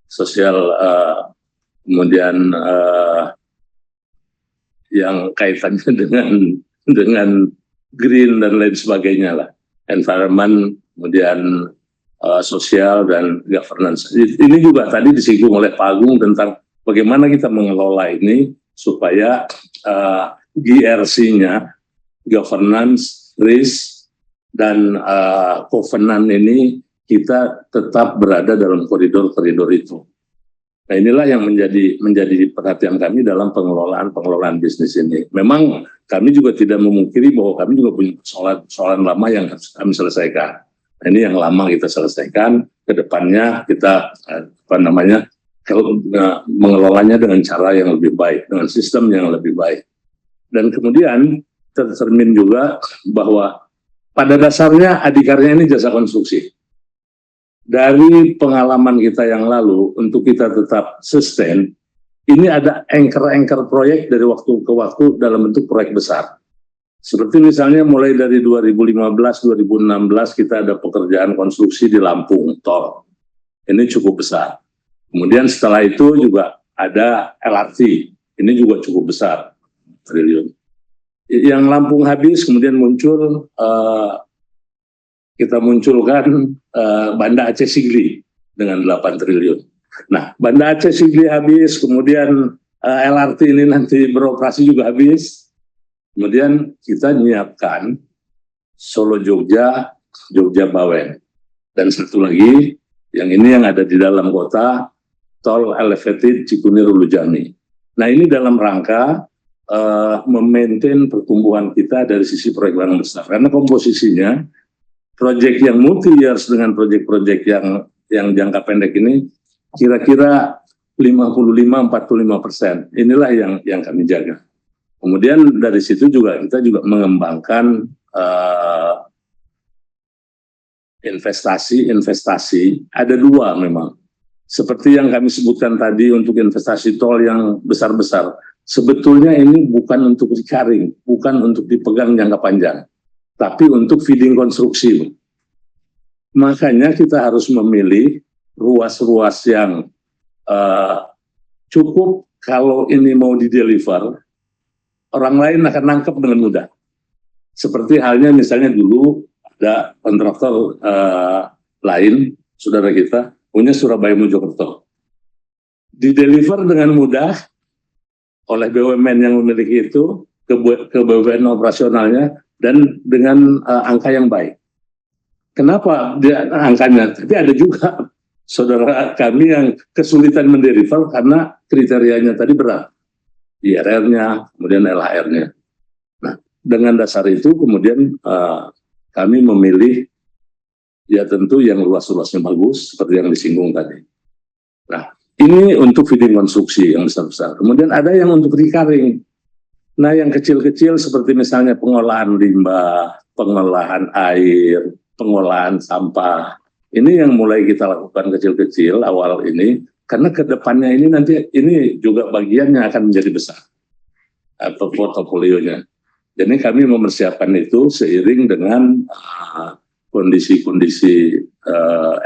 sosial, kemudian yang kaitannya dengan green dan lain sebagainya lah, environment, kemudian sosial dan governance. Ini juga tadi disinggung oleh Pak Agung tentang bagaimana kita mengelola ini supaya GRC-nya, governance, risk, dan covenant ini kita tetap berada dalam koridor-koridor itu. Nah inilah yang menjadi perhatian kami dalam pengelolaan bisnis ini. Memang kami juga tidak memungkiri bahwa kami juga punya persoalan lama yang harus kami selesaikan. Nah, ini yang lama kita selesaikan, ke depannya kita mengelolanya dengan cara yang lebih baik, dengan sistem yang lebih baik. Dan kemudian tercermin juga bahwa pada dasarnya Adikarya ini jasa konstruksi. Dari pengalaman kita yang lalu, untuk kita tetap sustain, ini ada anchor proyek dari waktu ke waktu dalam bentuk proyek besar. Seperti misalnya mulai dari 2015-2016 kita ada pekerjaan konstruksi di Lampung, tol. Ini cukup besar. Kemudian setelah itu juga ada LRT, ini juga cukup besar, triliun. Yang Lampung habis, kemudian muncul, kita munculkan Banda Aceh Sigli dengan 8 triliun. Nah, Banda Aceh Sigli habis, kemudian LRT ini nanti beroperasi juga habis. Kemudian kita menyiapkan Solo Jogja, Jogja Bawen. Dan satu lagi, yang ini yang ada di dalam kota, tol elevated Cikunir Ulu Jami. Nah, ini dalam rangka memaintain pertumbuhan kita dari sisi proyek yang besar. Karena komposisinya, proyek yang multi years dengan proyek-proyek yang jangka pendek ini, kira-kira 55-45%. Inilah yang kami jaga. Kemudian dari situ juga kita juga mengembangkan investasi. Ada dua memang. Seperti yang kami sebutkan tadi untuk investasi tol yang besar-besar. Sebetulnya ini bukan untuk recurring, bukan untuk dipegang jangka panjang, tapi untuk feeding konstruksi. Makanya kita harus memilih ruas-ruas yang cukup kalau ini mau di-deliver, orang lain akan nangkep dengan mudah. Seperti halnya misalnya dulu ada kontraktor lain, saudara kita, punya Surabaya Mojokerto. Di-deliver dengan mudah oleh BUMN yang memiliki itu ke BUMN operasionalnya dan dengan angka yang baik. Kenapa dia angkanya? Tapi ada juga saudara kami yang kesulitan mendeliver karena kriterianya tadi berat. IRR-nya, kemudian LHR-nya. Nah, dengan dasar itu kemudian kami memilih ya tentu yang luas-luasnya bagus, seperti yang disinggung tadi. Nah, ini untuk feeding konstruksi yang besar-besar. Kemudian ada yang untuk recurring. Nah, yang kecil-kecil seperti misalnya pengolahan limbah, pengolahan air, pengolahan sampah. Ini yang mulai kita lakukan kecil-kecil awal ini, karena ke depannya ini nanti ini juga bagiannya akan menjadi besar. Portofolionya. Jadi kami mempersiapkan itu seiring dengan kondisi-kondisi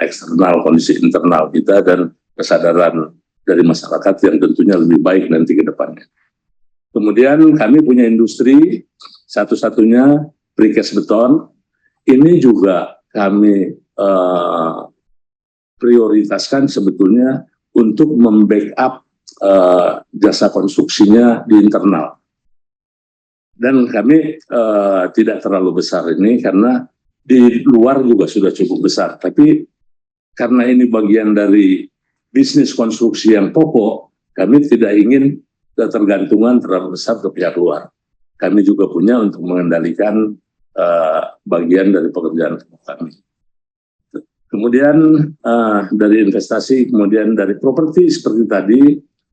eksternal, kondisi internal kita dan kesadaran dari masyarakat yang tentunya lebih baik nanti ke depannya. Kemudian kami punya industri, satu-satunya precast beton. Ini juga kami prioritaskan sebetulnya untuk membackup jasa konstruksinya di internal. Dan kami tidak terlalu besar ini karena di luar juga sudah cukup besar. Tapi karena ini bagian dari bisnis konstruksi yang pokok, kami tidak ingin ketergantungan terlalu besar ke pihak luar. Kami juga punya untuk mengendalikan bagian dari pekerjaan kami. Kemudian dari investasi, kemudian dari properti seperti tadi,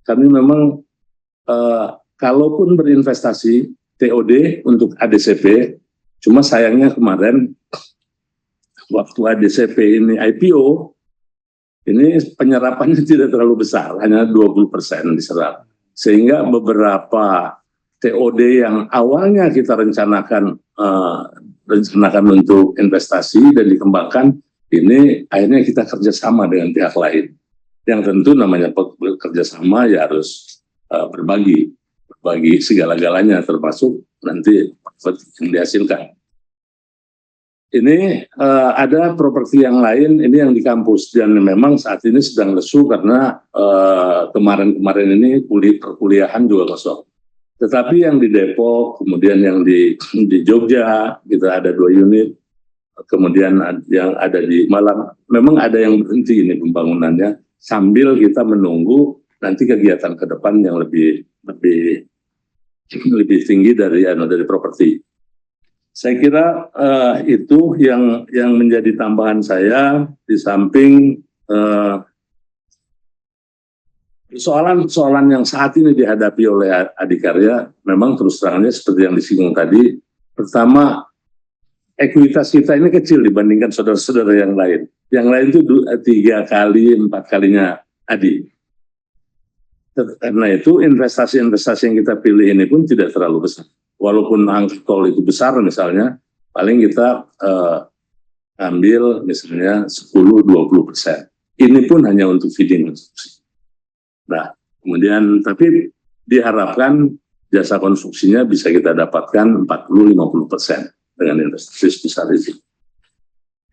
kami memang kalaupun berinvestasi TOD untuk ADCP, cuma sayangnya kemarin waktu ADCP ini IPO, ini penyerapannya tidak terlalu besar, hanya 20% diserap. Sehingga beberapa TOD yang awalnya kita rencanakan untuk investasi dan dikembangkan, ini akhirnya kita kerjasama dengan pihak lain. Yang tentu namanya kerjasama ya harus berbagi segala-galanya, termasuk nanti yang dihasilkan. Ini ada properti yang lain, ini yang di kampus, dan memang saat ini sedang lesu karena kemarin-kemarin ini perkuliahan juga kosong. Tetapi yang di Depok, kemudian yang di Jogja, kita ada 2 unit, kemudian yang ada di Malang, memang ada yang berhenti ini pembangunannya, sambil kita menunggu nanti kegiatan ke depan yang lebih tinggi dari properti. Saya kira itu yang menjadi tambahan saya, di samping persoalan yang saat ini dihadapi oleh Adikarya, memang terus terangnya seperti yang disinggung tadi. Pertama, ekuitas kita ini kecil dibandingkan saudara-saudara yang lain. Yang lain itu 3 kali, 4 kalinya Adi. Karena itu investasi-investasi yang kita pilih ini pun tidak terlalu besar. Walaupun angka tol itu besar misalnya, paling kita ambil misalnya 10-20%. Ini pun hanya untuk feeding konstruksi. Nah, kemudian tapi diharapkan jasa konstruksinya bisa kita dapatkan 40-50% dengan investasi sebesar itu.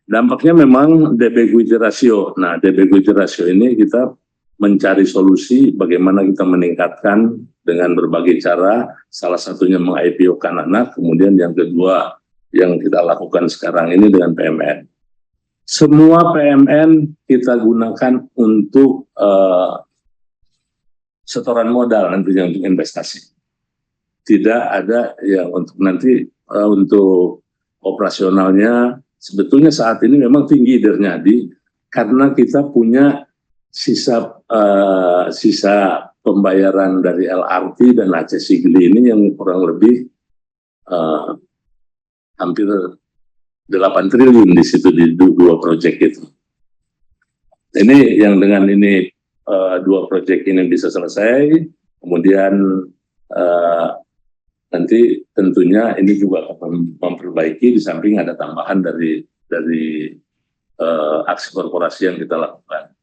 Dampaknya memang debt equity ratio. Nah, debt equity ratio ini kita mencari solusi bagaimana kita meningkatkan dengan berbagai cara, salah satunya meng-IPO-kan anak, kemudian yang kedua yang kita lakukan sekarang ini dengan PMN. Semua PMN kita gunakan untuk setoran modal nantinya untuk investasi. Tidak ada yang untuk nanti untuk operasionalnya, sebetulnya saat ini memang tinggi Dernyadi karena kita punya sisa pembayaran dari LRT dan Aceh Sigli ini yang kurang lebih hampir 8 triliun di situ di 2 proyek itu. Ini yang dengan ini 2 proyek ini bisa selesai, kemudian nanti tentunya ini juga akan memperbaiki, di samping ada tambahan dari aksi korporasi yang kita lakukan.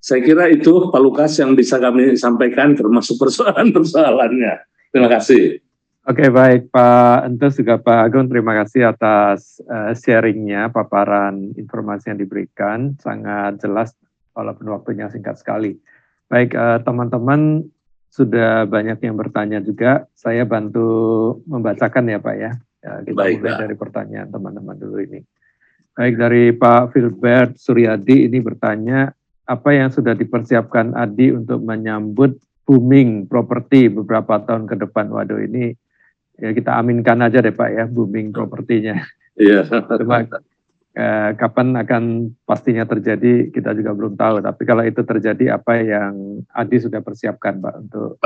Saya kira itu Pak Lukas yang bisa kami sampaikan termasuk persoalan-persoalannya. Terima kasih. Oke, baik Pak Entus juga Pak Agung, terima kasih atas sharingnya, paparan informasi yang diberikan, sangat jelas walaupun waktunya singkat sekali. Baik, teman-teman sudah banyak yang bertanya juga, saya bantu membacakan ya Pak ya. Kita Baik, mulai dari pertanyaan teman-teman dulu ini. Baik, dari Pak Filbert Suryadi ini bertanya, apa yang sudah dipersiapkan Adi untuk menyambut booming properti beberapa tahun ke depan. Waduh, ini ya kita aminkan aja deh Pak ya, booming propertinya. Iya. Cuma kapan akan pastinya terjadi kita juga belum tahu. Tapi kalau itu terjadi, apa yang Adi sudah persiapkan Pak untuk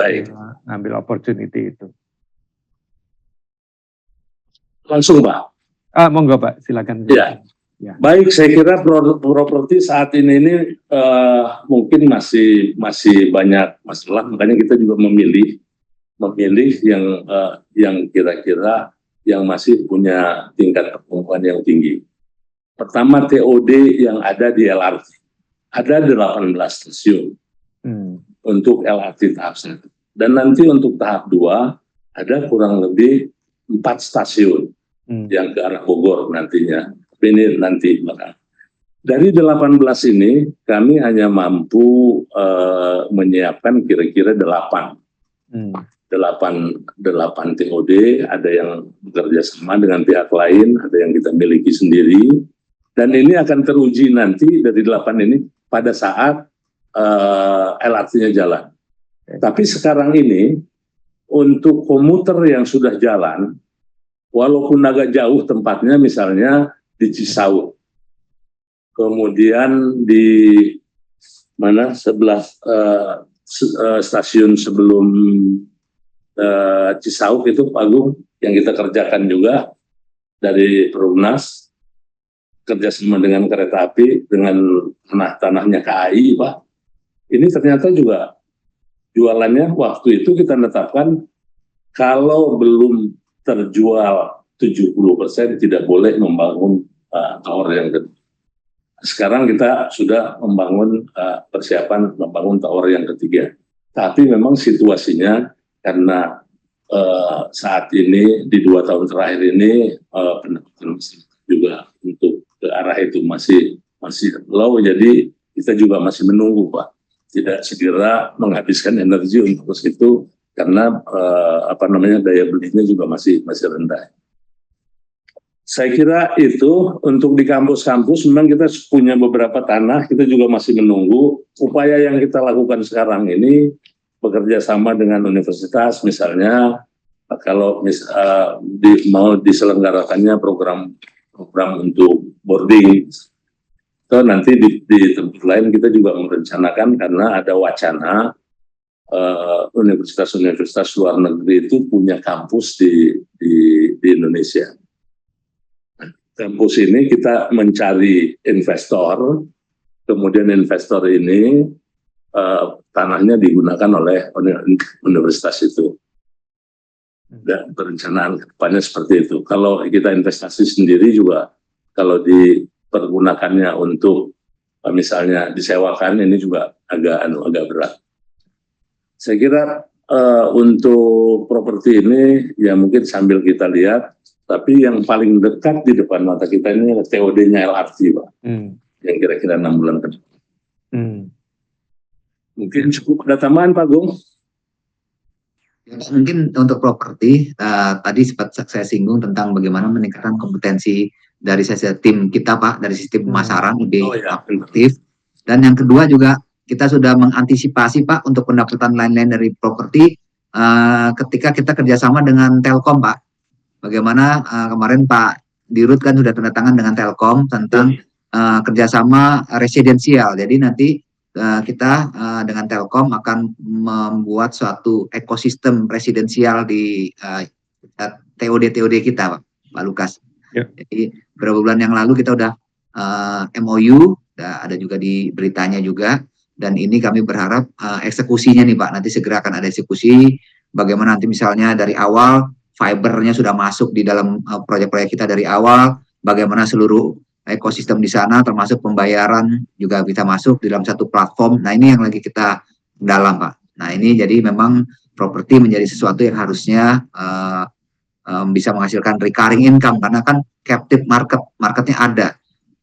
ngambil opportunity itu? Langsung Pak. Monggo Pak, silakan. Ya. Ya. Baik, saya kira properti saat ini mungkin masih banyak masalah, makanya kita juga memilih yang kira-kira yang masih punya tingkat kemampuan yang tinggi. Pertama, TOD yang ada di LRT. Ada 18 stasiun untuk LRT tahap 1. Dan nanti untuk tahap 2 ada kurang lebih 4 stasiun yang ke arah Bogor nantinya. Ini nanti dari 18 ini kami hanya mampu menyiapkan kira-kira 8 TOD, ada yang bekerja sama dengan pihak lain, ada yang kita miliki sendiri, dan ini akan teruji nanti dari 8 ini pada saat LRT-nya jalan. Tapi sekarang ini untuk komuter yang sudah jalan, walaupun agak jauh tempatnya, misalnya di Cisauk, kemudian di mana sebelah stasiun sebelum Cisauk itu Pak Agung, yang kita kerjakan juga dari Perumnas, kerjasama dengan kereta api, dengan tanahnya KAI Pak. Ini ternyata juga jualannya waktu itu kita tetapkan kalau belum terjual 70% tidak boleh membangun tower yang kedua. Sekarang kita sudah membangun persiapan membangun tower yang ketiga. Tapi memang situasinya karena saat ini di 2 tahun terakhir ini pendapatan juga untuk ke arah itu masih low, jadi kita juga masih menunggu Pak. Tidak segera menghabiskan energi untuk itu karena daya belinya juga masih rendah. Saya kira itu untuk di kampus-kampus memang kita punya beberapa tanah, kita juga masih menunggu. Upaya yang kita lakukan sekarang ini bekerja sama dengan universitas, misalnya kalau mau diselenggarakannya program untuk boarding, atau nanti di tempat lain kita juga merencanakan karena ada wacana universitas-universitas luar negeri itu punya kampus di Indonesia. Kampus ini kita mencari investor, kemudian investor ini tanahnya digunakan oleh universitas itu. Dan perencanaan kedepannya seperti itu. Kalau kita investasi sendiri juga, kalau dipergunakannya untuk misalnya disewakan, ini juga agak berat. Saya kira untuk properti ini ya mungkin sambil kita lihat. Tapi yang paling dekat di depan mata kita ini TOD-nya LRT, Pak. Yang kira-kira 6 bulan ke depan. Mungkin cukup ada tambahan, Pak Gung? Mungkin untuk properti, tadi sempat saya singgung tentang bagaimana meningkatkan kompetensi dari tim kita, Pak, dari sistem pemasaran lebih aktif. Dan yang kedua juga, kita sudah mengantisipasi, Pak, untuk pendapatan lain-lain dari properti ketika kita kerjasama dengan Telkom, Pak. Bagaimana kemarin Pak Dirut kan sudah tanda tangan dengan Telkom tentang kerjasama residensial. Jadi nanti kita dengan Telkom akan membuat suatu ekosistem residensial di TOD kita, Pak Lukas. Jadi beberapa bulan yang lalu kita udah MOU, ada juga di beritanya juga. Dan ini kami berharap eksekusinya nih Pak, nanti segera akan ada eksekusi. Bagaimana nanti misalnya dari awal fibernya sudah masuk di dalam proyek-proyek kita dari awal, bagaimana seluruh ekosistem di sana termasuk pembayaran juga bisa masuk di dalam satu platform. Nah ini yang lagi kita dalam Pak. Nah ini jadi memang properti menjadi sesuatu yang harusnya bisa menghasilkan recurring income karena kan captive marketnya ada.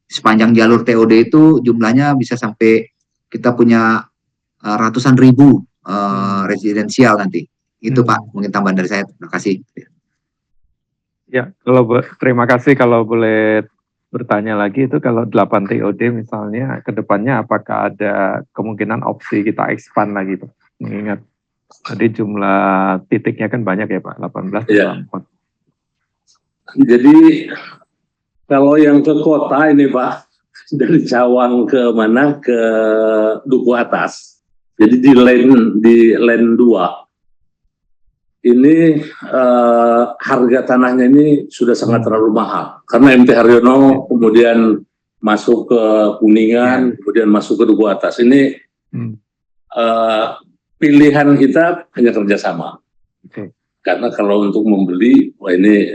Sepanjang jalur TOD itu jumlahnya bisa sampai kita punya ratusan ribu residensial nanti. Itu Pak, mungkin tambahan dari saya. Terima kasih. Ya, terima kasih kalau boleh bertanya lagi itu kalau 8 TOD misalnya ke depannya apakah ada kemungkinan opsi kita expand lagi Pak? Mengingat tadi jumlah titiknya kan banyak ya Pak, 18 Iya. tambah 4. Jadi kalau yang ke kota ini Pak, dari Cawang ke mana ke Duku Atas. Jadi di lane 2 ini harga tanahnya ini sudah sangat terlalu mahal karena MT Haryono kemudian masuk ke Kuningan, kemudian masuk ke Duku Atas. Ini pilihan kita hanya kerjasama. Karena kalau untuk membeli, wah ini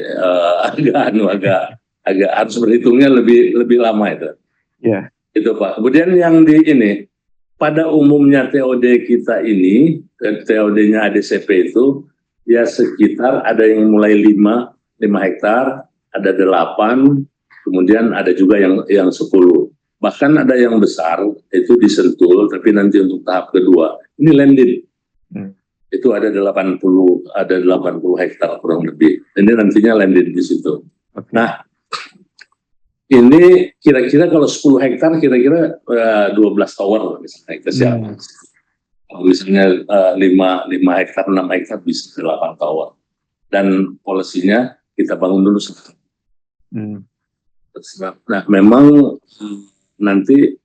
agak harus berhitungnya lebih lama itu. Itu Pak. Kemudian yang di ini, pada umumnya TOD kita ini, TOD-nya ADCP itu, ya sekitar ada yang mulai 5 hektar, ada 8, kemudian ada juga yang 10. Bahkan ada yang besar, itu di Sentul, tapi nanti untuk tahap kedua. Ini landed. Itu ada 80 hektar kurang lebih. Ini nantinya landed di situ. Nah, ini kira-kira kalau 10 hektar kira-kira 12 tower misalnya kita siapkan. Kalau misalnya 5 hektar, 6 hektar bisa 8 tower. Dan polisinya kita bangun dulu sekarang. Nah, memang nanti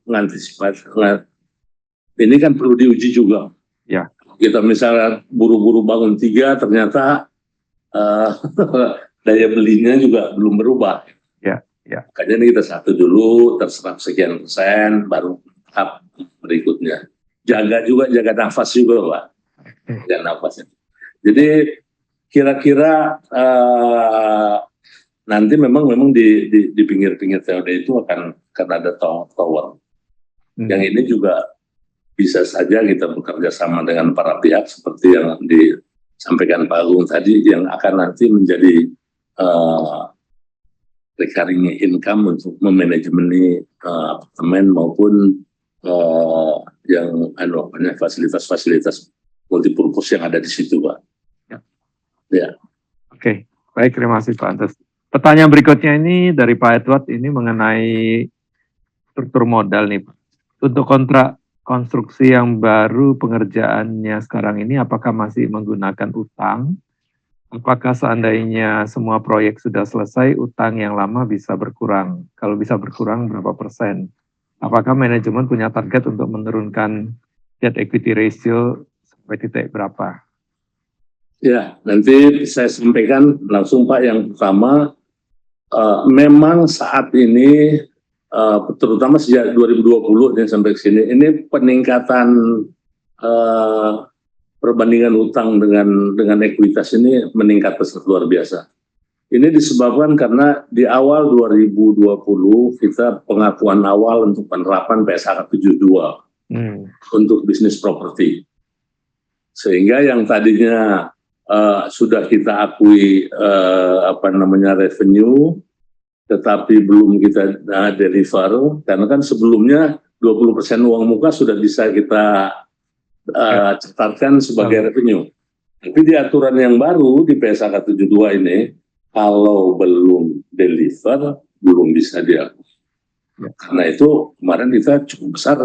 mengantisipasi ini kan perlu diuji juga. Kita misalnya buru-buru bangun 3 ternyata daya belinya juga belum berubah. Makanya ini kita 1 dulu, terserap sekian persen, baru tahap berikutnya. Jaga nafas juga Pak. Jaga nafasnya. Jadi kira-kira nanti memang di pinggir-pinggir TOD itu akan ada tower. Yang ini juga bisa saja kita bekerja sama dengan para pihak seperti yang disampaikan Pak Agung tadi, yang akan nanti menjadi recurring income untuk memanajemeni apartemen maupun yang fasilitas-fasilitas multipurpose yang ada di situ, Pak. Oke, baik, terima kasih Pak Antas. Pertanyaan berikutnya ini dari Pak Edward, ini mengenai struktur modal nih Pak. Untuk kontrak konstruksi yang baru pengerjaannya sekarang ini, apakah masih menggunakan utang? Apakah seandainya semua proyek sudah selesai, utang yang lama bisa berkurang? Kalau bisa berkurang, berapa persen? Apakah manajemen punya target untuk menurunkan debt equity ratio sampai titik berapa? Ya, nanti saya sampaikan langsung Pak. Yang pertama, memang saat ini, terutama sejak 2020 sampai ke sini, ini peningkatan perbandingan utang dengan ekuitas ini meningkat pesat luar biasa. Ini disebabkan karena di awal 2020 kita pengakuan awal untuk penerapan PSHK 72 untuk bisnis properti. Sehingga yang tadinya sudah kita akui revenue, tetapi belum kita deliver, karena kan sebelumnya 20% uang muka sudah bisa kita catatkan sebagai revenue. Tapi di aturan yang baru di PSHK 72 ini, kalau belum deliver, belum bisa diakui. Karena itu kemarin kita cukup besar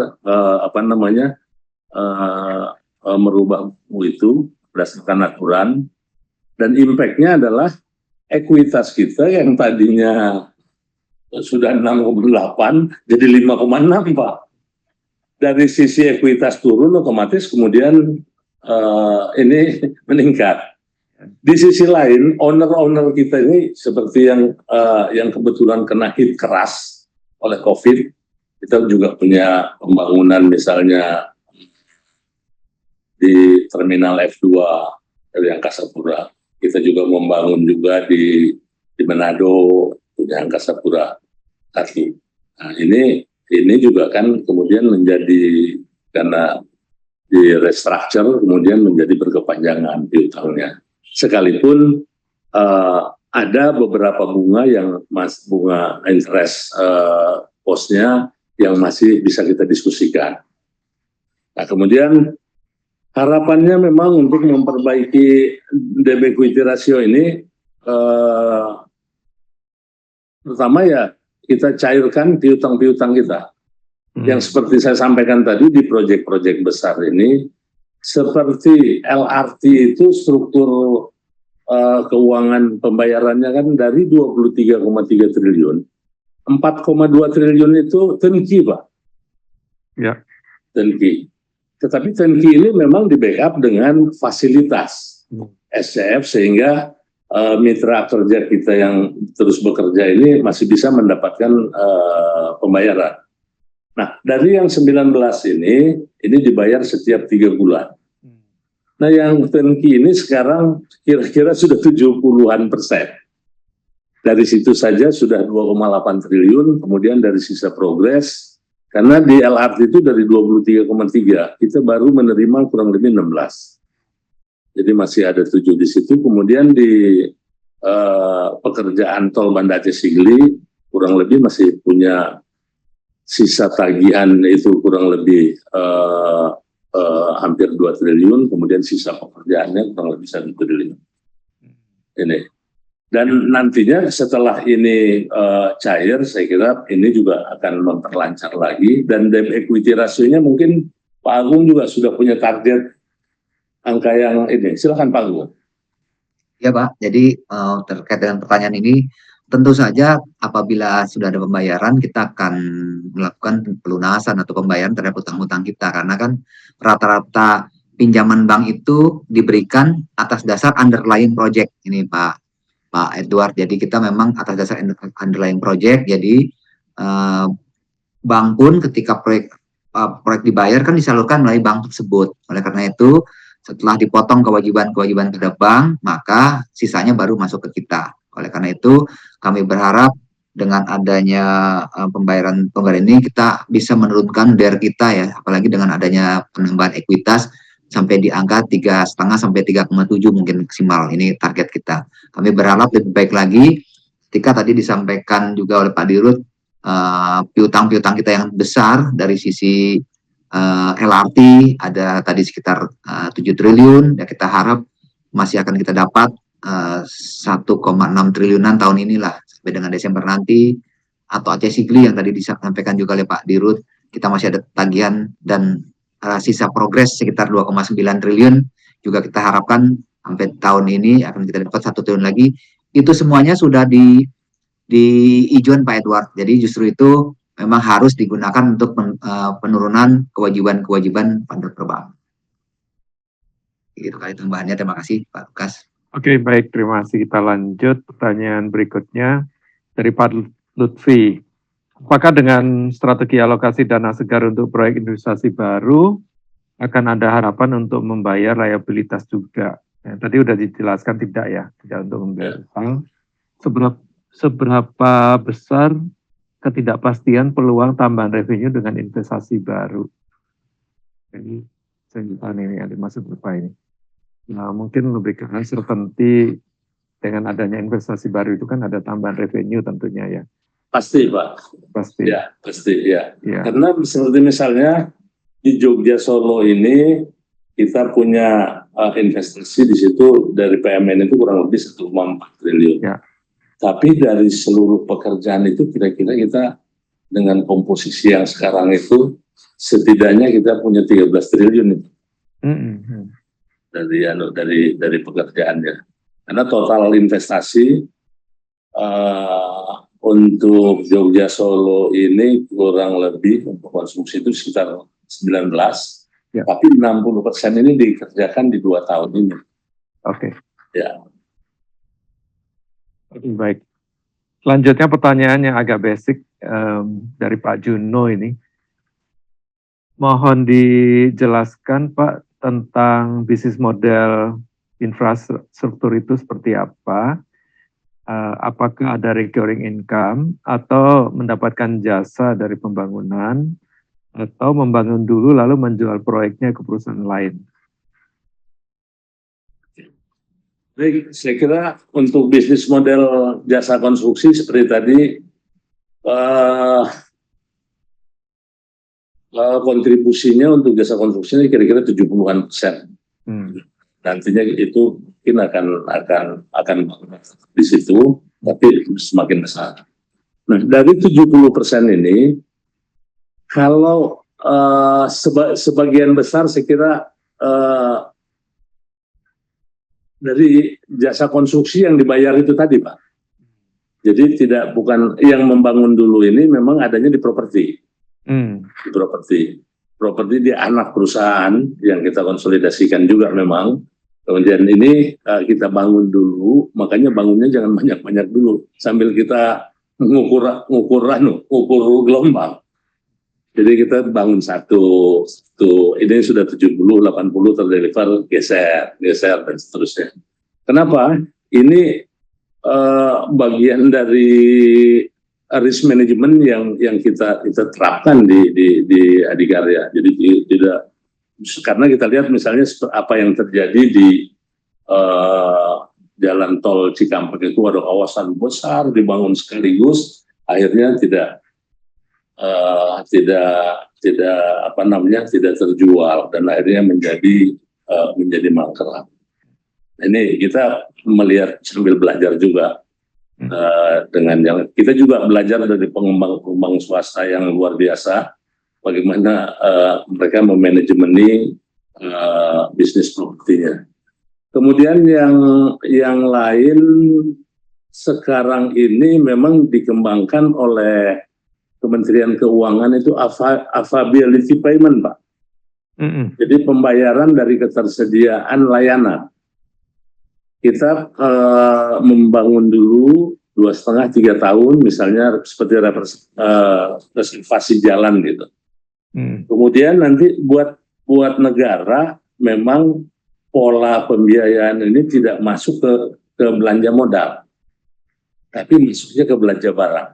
merubah itu berdasarkan aturan, dan impact-nya adalah ekuitas kita yang tadinya sudah 6,8 jadi 5,6 Pak. Dari sisi ekuitas turun, otomatis kemudian ini meningkat. Di sisi lain, owner-owner kita ini seperti yang kebetulan kena hit keras oleh COVID, kita juga punya pembangunan misalnya di Terminal F2 dari Angkasa Pura. Kita juga membangun juga di Manado, punya Angkasa Pura 1. Nah, ini juga kan kemudian menjadi, karena di restructure kemudian menjadi berkepanjangan piutangnya. Sekalipun ada beberapa bunga interest cost-nya yang masih bisa kita diskusikan. Nah, kemudian harapannya memang untuk memperbaiki debt equity ratio ini, pertama ya kita cairkan piutang-piutang kita. Yang seperti saya sampaikan tadi di proyek-proyek besar ini, seperti LRT itu struktur keuangan pembayarannya kan dari 23,3 triliun, 4,2 triliun itu turnkey, Pak. Ya. Turnkey. Tetapi turnkey ini memang di backup dengan fasilitas SCF sehingga mitra kerja kita yang terus bekerja ini masih bisa mendapatkan pembayaran. Nah, dari yang 19 ini dibayar setiap 3 bulan. Nah, yang turnkey ini sekarang kira-kira sudah 70-an%. Dari situ saja sudah 2,8 triliun, kemudian dari sisa progres, karena di LRT itu dari 23,3, kita baru menerima kurang lebih 16. Jadi masih ada 7 di situ, kemudian di pekerjaan tol Banda Aceh Sigli, kurang lebih masih punya sisa tagihan itu kurang lebih hampir 2 triliun, kemudian sisa pekerjaannya kurang lebih 1 triliun. Ini. Dan nantinya setelah ini cair, saya kira ini juga akan memperlancar lagi, dan debt equity ratio-nya mungkin Pak Agung juga sudah punya target angka yang ini. Silakan Pak Agung. Ya Pak, jadi terkait dengan pertanyaan ini, tentu saja apabila sudah ada pembayaran, kita akan melakukan pelunasan atau pembayaran terhadap utang-utang kita. Karena kan rata-rata pinjaman bank itu diberikan atas dasar underlying project. Ini Pak Edward, jadi kita memang atas dasar underlying project, jadi bank pun ketika proyek dibayar kan disalurkan melalui bank tersebut. Oleh karena itu, setelah dipotong kewajiban-kewajiban terhadap bank, maka sisanya baru masuk ke kita. Oleh karena itu, kami berharap dengan adanya pembayaran ini kita bisa menurunkan DER kita ya, apalagi dengan adanya penambahan ekuitas sampai di angka 3,5 sampai 3,7 mungkin maksimal. Ini target kita. Kami berharap lebih baik lagi. Ketika tadi disampaikan juga oleh Pak Dirut, piutang-piutang kita yang besar dari sisi LRT ada tadi sekitar 7 triliun, ya kita harap masih akan kita dapat 1,6 triliunan tahun inilah sampai dengan Desember nanti. Atau Aceh Sigli yang tadi disampaikan juga oleh Pak Dirut, kita masih ada tagihan dan sisa progres sekitar 2,9 triliun juga kita harapkan sampai tahun ini akan kita dapat 1 triliun lagi. Itu semuanya sudah di ijuan Pak Edward. Jadi justru itu memang harus digunakan untuk penurunan kewajiban-kewajiban pada perbankan. Itu kali tambahannya. Terima kasih Pak Lukas. Oke, baik, terima kasih. Kita lanjut pertanyaan berikutnya dari Pak Lutfi. Apakah dengan strategi alokasi dana segar untuk proyek investasi baru akan ada harapan untuk membayar liabilitas juga? Ya, tadi sudah dijelaskan tidak ya, tidak untuk membayar utang. Seberapa besar ketidakpastian peluang tambahan revenue dengan investasi baru? Jadi selanjutnya ini yang dimaksud berapa ini? Nah, mungkin lebih ke uncertainty dengan adanya investasi baru itu kan ada tambahan revenue tentunya ya. Pasti Pak. Pasti. Ya, pasti ya. Ya. Karena seperti misalnya di Jogja Solo ini kita punya investasi di situ dari PMN itu kurang lebih 1,4 triliun. Ya. Tapi dari seluruh pekerjaan itu kira-kira kita dengan komposisi yang sekarang itu setidaknya kita punya 13 triliun itu. Dari pekerjaannya. Karena total investasi untuk Jogja Solo ini kurang lebih untuk konsumsi itu sekitar 19, ya. Tapi 60% ini dikerjakan di 2 tahun ini. Oke. Ya. Baik. Selanjutnya pertanyaan yang agak basic dari Pak Juno ini. Mohon dijelaskan Pak tentang bisnis model infrastruktur itu seperti apa? Apakah ada recurring income atau mendapatkan jasa dari pembangunan atau membangun dulu lalu menjual proyeknya ke perusahaan lain? Baik, saya kira untuk bisnis model jasa konstruksi seperti tadi kontribusinya untuk jasa konstruksi ini kira-kira 70-an%. Nantinya itu mungkin akan di situ, tapi semakin besar. Nah, dari 70% ini, kalau sebagian besar saya kira dari jasa konstruksi yang dibayar itu tadi, Pak. Jadi bukan yang membangun dulu ini memang adanya di properti. Di properti di anak perusahaan yang kita konsolidasikan juga memang. Kemudian ini kita bangun dulu, makanya bangunnya jangan banyak-banyak dulu sambil kita ngukur gelombang. Jadi kita bangun satu, ini sudah 70, 80 terdeliver, geser dan seterusnya. Kenapa? Ini bagian dari risk management yang kita terapkan di Adikarya. Jadi tidak, karena kita lihat misalnya apa yang terjadi di jalan tol Cikampek itu ada kawasan besar dibangun sekaligus, akhirnya tidak terjual dan akhirnya menjadi mangkrak. Ini kita melihat sambil belajar juga dengan yang kita juga belajar dari pengembang swasta yang luar biasa bagaimana mereka memanajemeni bisnis propertinya. Kemudian yang lain sekarang ini memang dikembangkan oleh Kementerian Keuangan itu affability payment, Pak. Jadi pembayaran dari ketersediaan layanan. Kita membangun dulu 2,5-3 tahun, misalnya seperti reservasi jalan gitu. Kemudian nanti buat negara memang pola pembiayaan ini tidak masuk ke belanja modal, tapi masuknya ke belanja barang.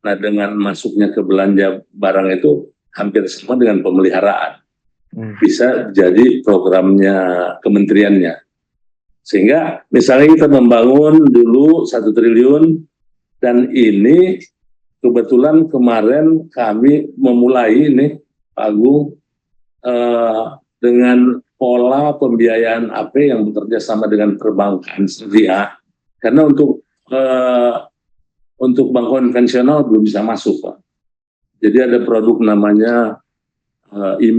Nah, dengan masuknya ke belanja barang itu hampir sama dengan pemeliharaan. Bisa jadi programnya kementeriannya. Sehingga misalnya kita membangun dulu 1 triliun dan ini kebetulan kemarin kami memulai ini, Pak Agung, dengan pola pembiayaan AP yang bekerja sama dengan perbankan syariah. Karena untuk bank konvensional belum bisa masuk, Pak. Jadi ada produk namanya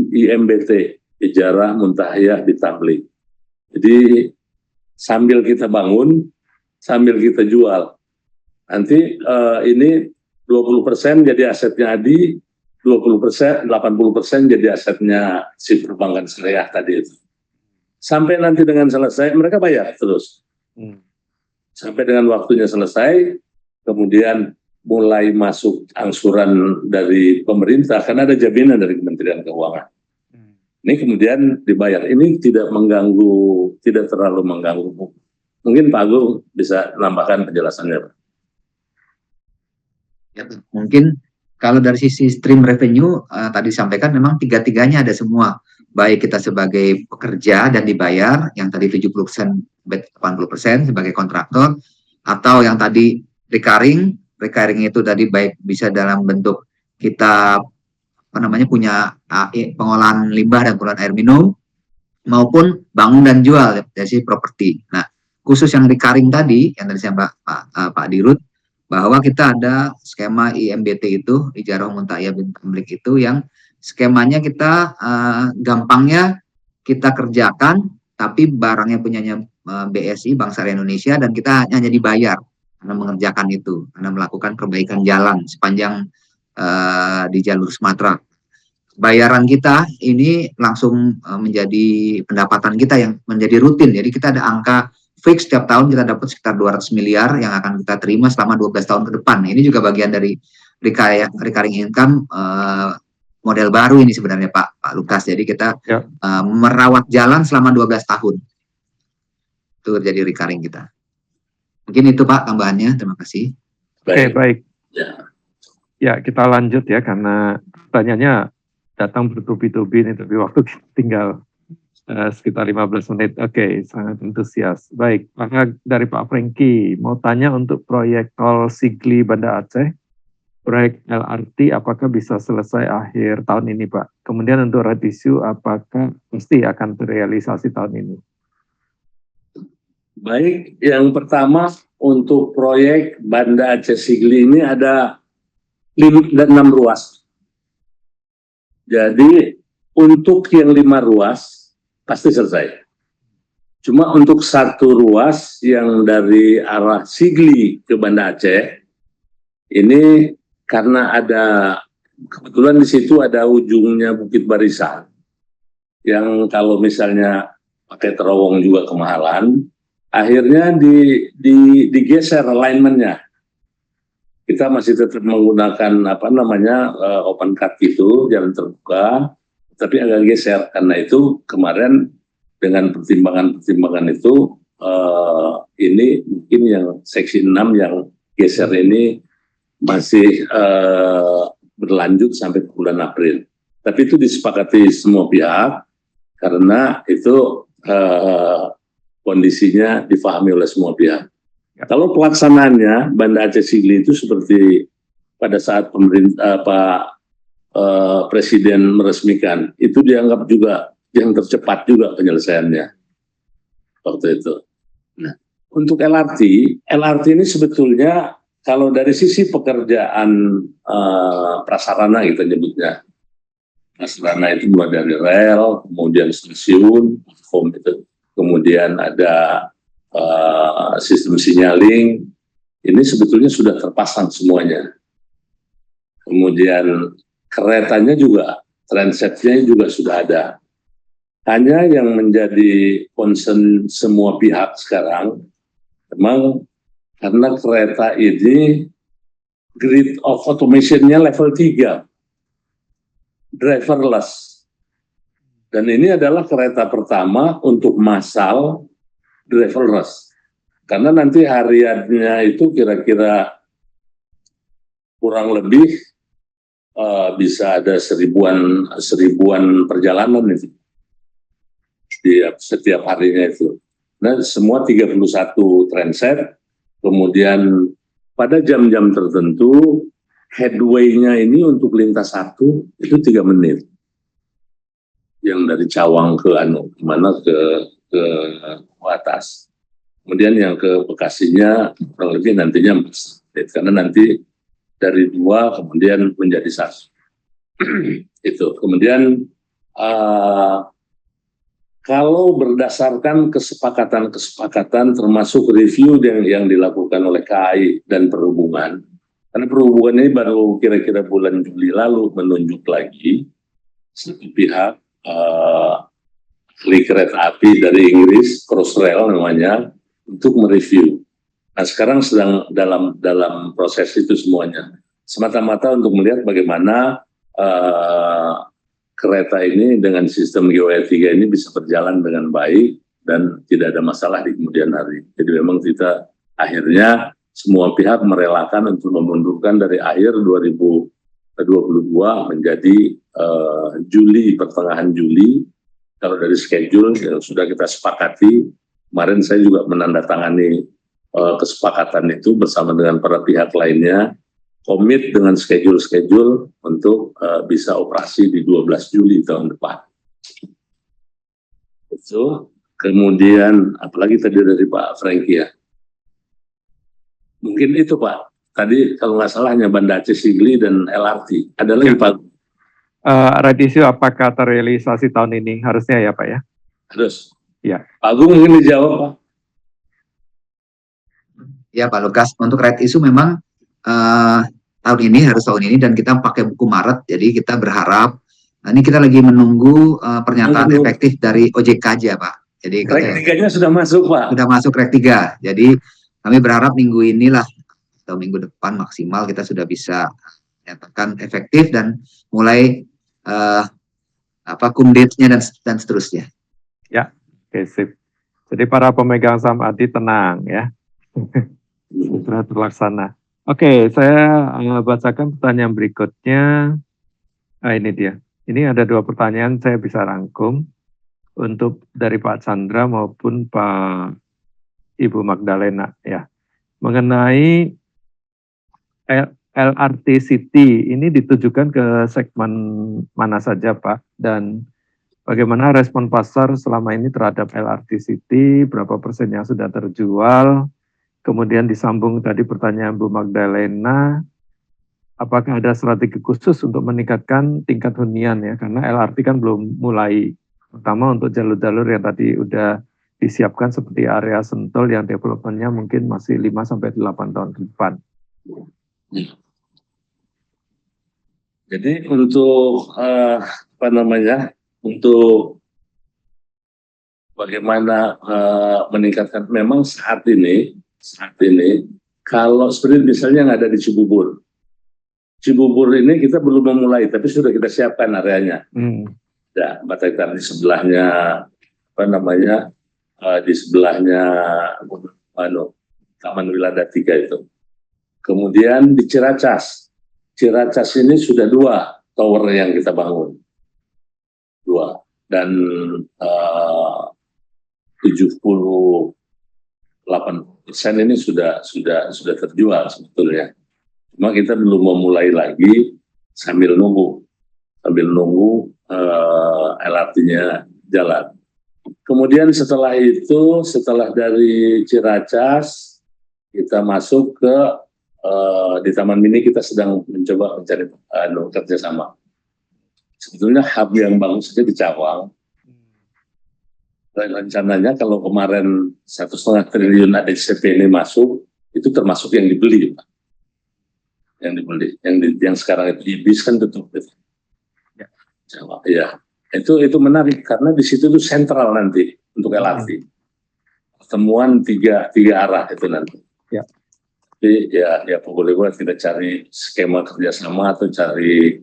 IMBT, Ijarah Muntahiyah Bitamlik. Jadi sambil kita bangun, sambil kita jual. Nanti ini 20% jadi asetnya Adi, 20%, 80% jadi asetnya si perbankan syariah tadi itu. Sampai nanti dengan selesai, mereka bayar terus. Sampai dengan waktunya selesai, kemudian mulai masuk angsuran dari pemerintah, karena ada jaminan dari Kementerian Keuangan. Ini kemudian dibayar. Ini tidak terlalu mengganggu. Mungkin Pak Agung bisa nambahkan penjelasannya, Pak. Ya, mungkin kalau dari sisi stream revenue tadi disampaikan memang tiga-tiganya ada semua. Baik kita sebagai pekerja dan dibayar, yang tadi 70%, 80% sebagai kontraktor, atau yang tadi recurring itu tadi baik bisa dalam bentuk kita punya pengolahan limbah dan pengolahan air minum, maupun bangun dan jual dari properti. Nah, khusus yang recurring tadi yang tadi saya Pak Dirut, bahwa kita ada skema IMBT itu, Ijarah Muntahiyah Bitamlik itu, yang skemanya kita gampangnya kita kerjakan, tapi barangnya punyanya BSI, Bank Syariah Indonesia, dan kita hanya dibayar karena mengerjakan itu, karena melakukan perbaikan jalan sepanjang di jalur Sumatera. Bayaran kita ini langsung menjadi pendapatan kita yang menjadi rutin. Jadi kita ada angka fix setiap tahun kita dapat sekitar 200 miliar yang akan kita terima selama 12 tahun ke depan. Ini juga bagian dari recurring income model baru ini sebenarnya Pak Lukas. Jadi kita merawat jalan selama 12 tahun. Itu jadi recurring kita. Mungkin itu Pak tambahannya. Terima kasih. Oke, baik. Ya, kita lanjut ya, karena pertanyaannya datang bertubi-tubi nih, tapi waktu tinggal sekitar 15 menit. Oke, sangat antusias. Baik, maka dari Pak Franky, mau tanya untuk proyek tol Sigli Banda Aceh, proyek LRT apakah bisa selesai akhir tahun ini, Pak? Kemudian untuk revisi apakah pasti akan terrealisasi tahun ini? Baik, yang pertama untuk proyek Banda Aceh Sigli ini ada 6 ruas. Jadi untuk yang 5 ruas pasti selesai. Cuma untuk 1 ruas yang dari arah Sigli ke Banda Aceh, ini karena ada, kebetulan di situ ada ujungnya Bukit Barisan, yang kalau misalnya pakai terowong juga kemahalan, akhirnya digeser alignment-nya. Kita masih tetap menggunakan open cut itu, jalan terbuka, tapi agak geser. Karena itu kemarin dengan pertimbangan itu ini mungkin yang seksi 6 yang geser ini masih berlanjut sampai bulan April. Tapi itu disepakati semua pihak karena itu kondisinya difahami oleh semua pihak. Kalau pelaksanaannya Banda Aceh Sigli itu seperti pada saat Presiden meresmikan, itu dianggap juga yang tercepat juga penyelesaiannya waktu itu. Nah, untuk LRT ini sebetulnya kalau dari sisi pekerjaan prasarana kita nyebutnya, prasarana itu mulai dari rel, kemudian stasiun, kemudian ada sistem signaling, ini sebetulnya sudah terpasang semuanya. Kemudian keretanya juga, transetnya juga sudah ada. Hanya yang menjadi concern semua pihak sekarang, memang karena kereta ini grid of automation-nya level 3, driverless. Dan ini adalah kereta pertama untuk massal driverless. Karena nanti hariannya itu kira-kira kurang lebih bisa ada seribuan perjalanan itu setiap harinya itu. Nah, semua 31 transit, kemudian pada jam-jam tertentu headway-nya ini untuk lintas 1 itu 3 menit. Yang dari Cawang ke ke atas. Kemudian yang ke Bekasinya kurang lebih nantinya 4 menit, karena nanti dari 2 kemudian menjadi 1. Itu. Kemudian kalau berdasarkan kesepakatan termasuk review yang dilakukan oleh KAI dan Perhubungan, karena Perhubungan ini baru kira-kira bulan Juli lalu menunjuk lagi satu pihak ahli kereta api dari Inggris, Crossrail namanya, untuk mereview. Nah, sekarang sedang dalam proses itu semuanya. Semata-mata untuk melihat bagaimana kereta ini dengan sistem GOE3 ini bisa berjalan dengan baik dan tidak ada masalah di kemudian hari. Jadi memang kita akhirnya semua pihak merelakan untuk memundurkan dari akhir 2022 menjadi Juli, pertengahan Juli. Kalau dari schedule yang sudah kita sepakati, kemarin saya juga menandatangani kesepakatan itu bersama dengan para pihak lainnya, komit dengan schedule untuk bisa operasi di 12 Juli tahun depan. Itu. Kemudian apalagi tadi dari Pak Franky ya. Mungkin itu Pak. Tadi kalau nggak salah hanya Banda Aceh Sigli dan LRT. Ada lagi Pak? Radisio apakah terrealisasi tahun ini? Harusnya ya Pak ya? Harus. Ya. Pak Agung mungkin dijawab Pak. Ya Pak Lukas, untuk red issue memang tahun ini dan kita pakai buku Maret, jadi kita berharap ini kita lagi menunggu pernyataan efektif dari OJK aja Pak. Jadi rek 3-nya sudah masuk Pak. Sudah masuk rek 3. Jadi kami berharap minggu inilah atau minggu depan maksimal kita sudah bisa nyatakan efektif dan mulai kumdate-nya dan seterusnya. Ya, oke sip. Jadi para pemegang saham ADI tenang ya. Sudah terlaksana. Oke, saya bacakan pertanyaan berikutnya. Ini dia. Ini ada 2 pertanyaan saya bisa rangkum untuk dari Pak Chandra maupun Pak Ibu Magdalena ya. Mengenai LRT City ini ditujukan ke segmen mana saja Pak, dan bagaimana respon pasar selama ini terhadap LRT City, berapa persen yang sudah terjual, kemudian disambung tadi pertanyaan Bu Magdalena, apakah ada strategi khusus untuk meningkatkan tingkat hunian ya, karena LRT kan belum mulai, terutama untuk jalur-jalur yang tadi udah disiapkan seperti area Sentul yang developmentnya mungkin masih 5-8 tahun ke depan. Jadi untuk untuk bagaimana meningkatkan, memang saat ini kalau seperti misalnya yang ada di Cibubur ini kita belum memulai, tapi sudah kita siapkan areanya. Ya, Bataitan di sebelahnya di sebelahnya Taman Wilada 3 itu. Kemudian di Ciracas ini sudah 2 tower yang kita bangun, 2, dan 78% ini sudah terjual sebetulnya. Cuma kita belum memulai lagi sambil nunggu LRT-nya jalan. Kemudian setelah itu, setelah dari Ciracas kita masuk ke di Taman Mini, kita sedang mencoba mencari kerjasama. Sebetulnya hub yang bagus saja di Cawang. Dan rencananya kalau kemarin 1,5 triliun ADCP ini masuk, itu termasuk yang dibeli, Pak. Yang sekarang itu IBIS kan tutup. Ya. Jawa, ya. Itu menarik karena di situ tuh sentral nanti untuk LRT. Pertemuan tiga arah itu nanti. Ya. Jadi ya boleh kita cari skema kerjasama atau cari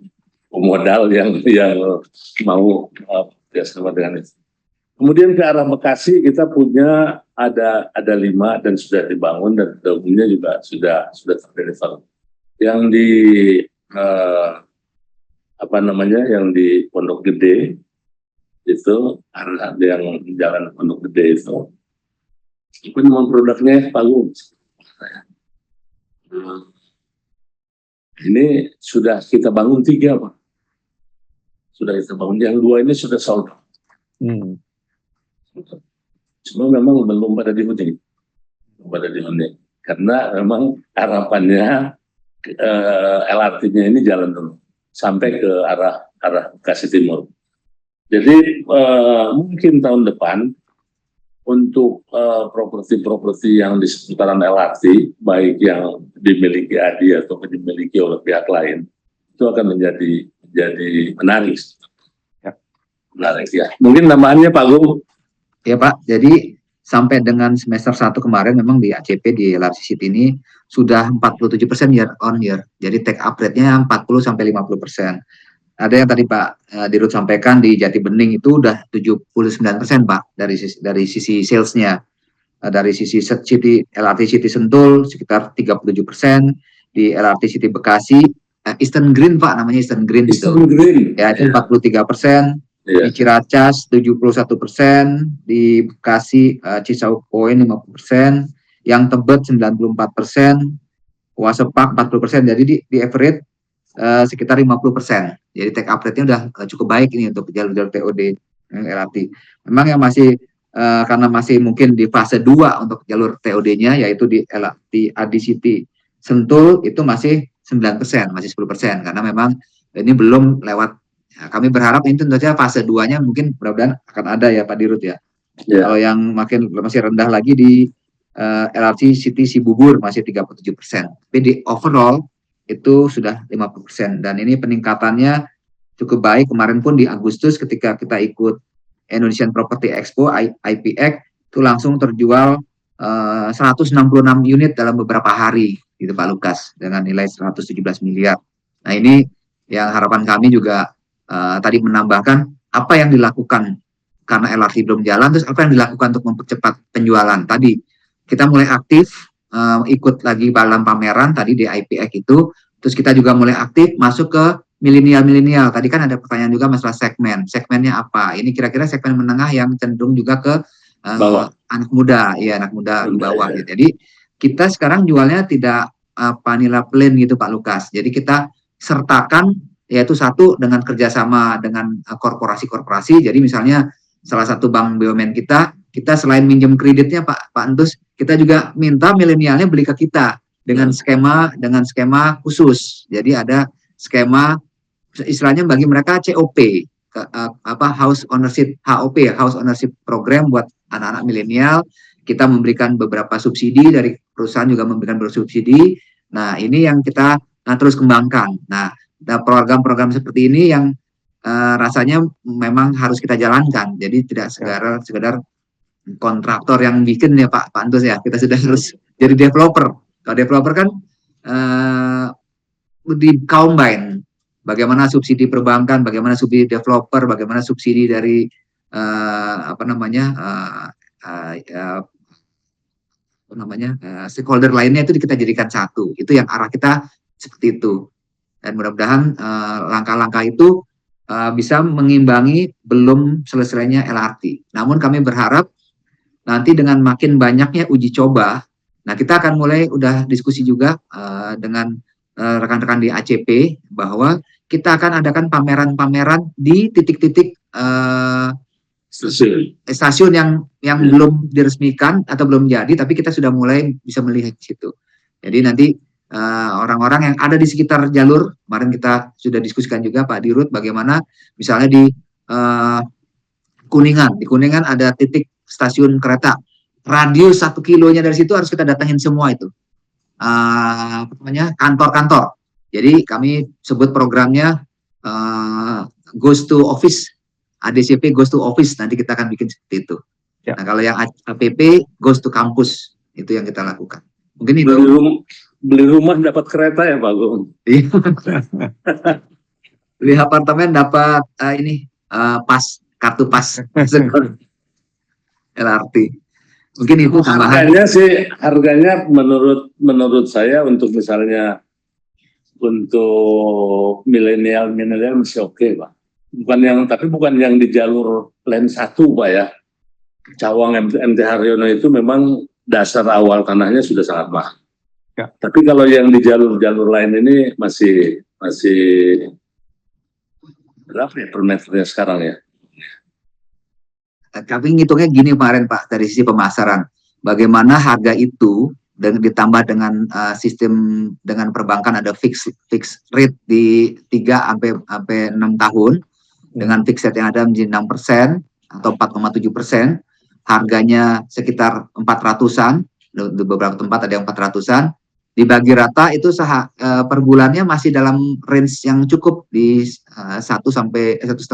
pemodal yang mau kerjasama dengan itu. Kemudian ke arah Bekasi kita punya ada 5 dan sudah dibangun dan umumnya juga sudah terdeliver. Yang di yang di Pondok Gede itu ada yang jalan Pondok Gede itu. Itu nama produknya Pagung. Ini sudah kita bangun 3, Pak. Sudah kita bangun. Yang 2 ini sudah sold. Cuma memang belum pada dihuni. Karena memang harapannya LRT-nya ini jalan dulu sampai ke arah Bekasi Timur. Jadi mungkin tahun depan untuk properti yang di seputaran LRT, baik yang dimiliki ADI atau dimiliki oleh pihak lain, itu akan menjadi menarik. Ya. Menarik ya. Mungkin namanya Pak Gung. Ya Pak, jadi sampai dengan semester 1 kemarin memang di ACP di LRT City ini sudah 47% year on year. Jadi take up rate-nya 40-50%. Ada yang tadi Pak Dirut sampaikan di Jati Bening itu udah 79% Pak dari sisi sales-nya. Dari sisi LRT City Sentul sekitar 37%, di LRT City Bekasi Eastern Green Pak, namanya Eastern Green itu. Ya itu 43%. Di Ciracas 71%, di Bekasi Cisauk Point 50%, yang Tebet 94%, Wasepak 40%. Jadi di average sekitar 50%. Jadi take up rate-nya udah cukup baik ini untuk jalur-jalur TOD LRT. Memang yang masih karena masih mungkin di fase 2 untuk jalur TOD-nya, yaitu di LRT ADI City Sentul itu masih 9%, masih 10%, karena memang ini belum lewat. Nah, kami berharap ini tentu saja fase 2-nya mungkin mudah-mudahan akan ada ya Pak Dirut ya. Kalau yang masih rendah lagi di LRT City Cibubur masih 37%. Tapi di overall itu sudah 50%, dan ini peningkatannya cukup baik. Kemarin pun di Agustus ketika kita ikut Indonesian Property Expo IPX itu langsung terjual 166 unit dalam beberapa hari gitu Pak Lukas, dengan nilai 117 miliar. Nah ini yang harapan kami juga tadi menambahkan apa yang dilakukan karena LRT belum jalan, terus apa yang dilakukan untuk mempercepat penjualan. Tadi kita mulai aktif ikut lagi dalam pameran tadi di IPX itu, terus kita juga mulai aktif masuk ke milenial. Tadi kan ada pertanyaan juga masalah segmennya apa. Ini kira-kira segmen menengah yang cenderung juga ke anak muda di bawah. Ya. Jadi kita sekarang jualnya tidak vanilla plain gitu Pak Lukas. Jadi kita sertakan yaitu satu dengan kerjasama dengan korporasi-korporasi. Jadi misalnya salah satu bank BUMN kita selain minjem kreditnya Pak Antus, kita juga minta milenialnya beli ke kita dengan skema khusus. Jadi ada skema istilahnya bagi mereka COP, House Ownership HOP, House Ownership Program buat anak-anak milenial. Kita memberikan beberapa subsidi, dari perusahaan juga memberikan beberapa subsidi. Nah, ini yang kita terus kembangkan. Nah, program-program seperti ini yang rasanya memang harus kita jalankan. Jadi tidak sekedar kontraktor yang bikin ya Pak Antus ya. Kita sudah harus jadi developer. Kalau developer kan di combine. Bagaimana subsidi perbankan, bagaimana subsidi developer, bagaimana subsidi dari stakeholder lainnya itu kita jadikan satu. Itu yang arah kita seperti itu. Dan mudah-mudahan langkah-langkah itu bisa mengimbangi belum selesainya LRT. Namun kami berharap nanti dengan makin banyaknya uji coba, nah kita akan mulai udah diskusi juga dengan rekan-rekan di ACP bahwa kita akan adakan pameran-pameran di titik-titik stasiun yang belum diresmikan atau belum jadi, tapi kita sudah mulai bisa melihat di situ. Jadi nanti orang-orang yang ada di sekitar jalur, kemarin kita sudah diskusikan juga Pak Dirut, bagaimana misalnya di Kuningan ada titik stasiun kereta, radius 1 kilonya dari situ harus kita datangin semua itu kantor-kantor. Jadi kami sebut programnya Goes to Office, ADCP Goes to Office, nanti kita akan bikin seperti itu. Ya. Nah kalau yang APP Goes to Campus, itu yang kita lakukan. Mungkin itu. Beli rumah dapat kereta ya Pak Gung? Iya. Beli apartemen dapat kartu pas LRT. Mungkin itu tambahan. Harganya menurut saya untuk misalnya untuk milenial masih oke, Pak. Bukan yang di jalur lane 1, Pak ya. Cawang MT Haryono itu memang dasar awal tanahnya sudah sangat mahal. Ya. Tapi kalau yang di jalur lain ini masih berapa ya per meternya sekarang ya? Kami ngitungnya gini kemarin Pak, dari sisi pemasaran. Bagaimana harga itu dan ditambah dengan sistem dengan perbankan ada fix rate di 3 sampai 6 tahun dengan fixed rate yang ada menjadi 6% atau 4,7%, harganya sekitar 400-an, di beberapa tempat ada yang 400-an, dibagi rata itu per bulannya masih dalam range yang cukup di 1,5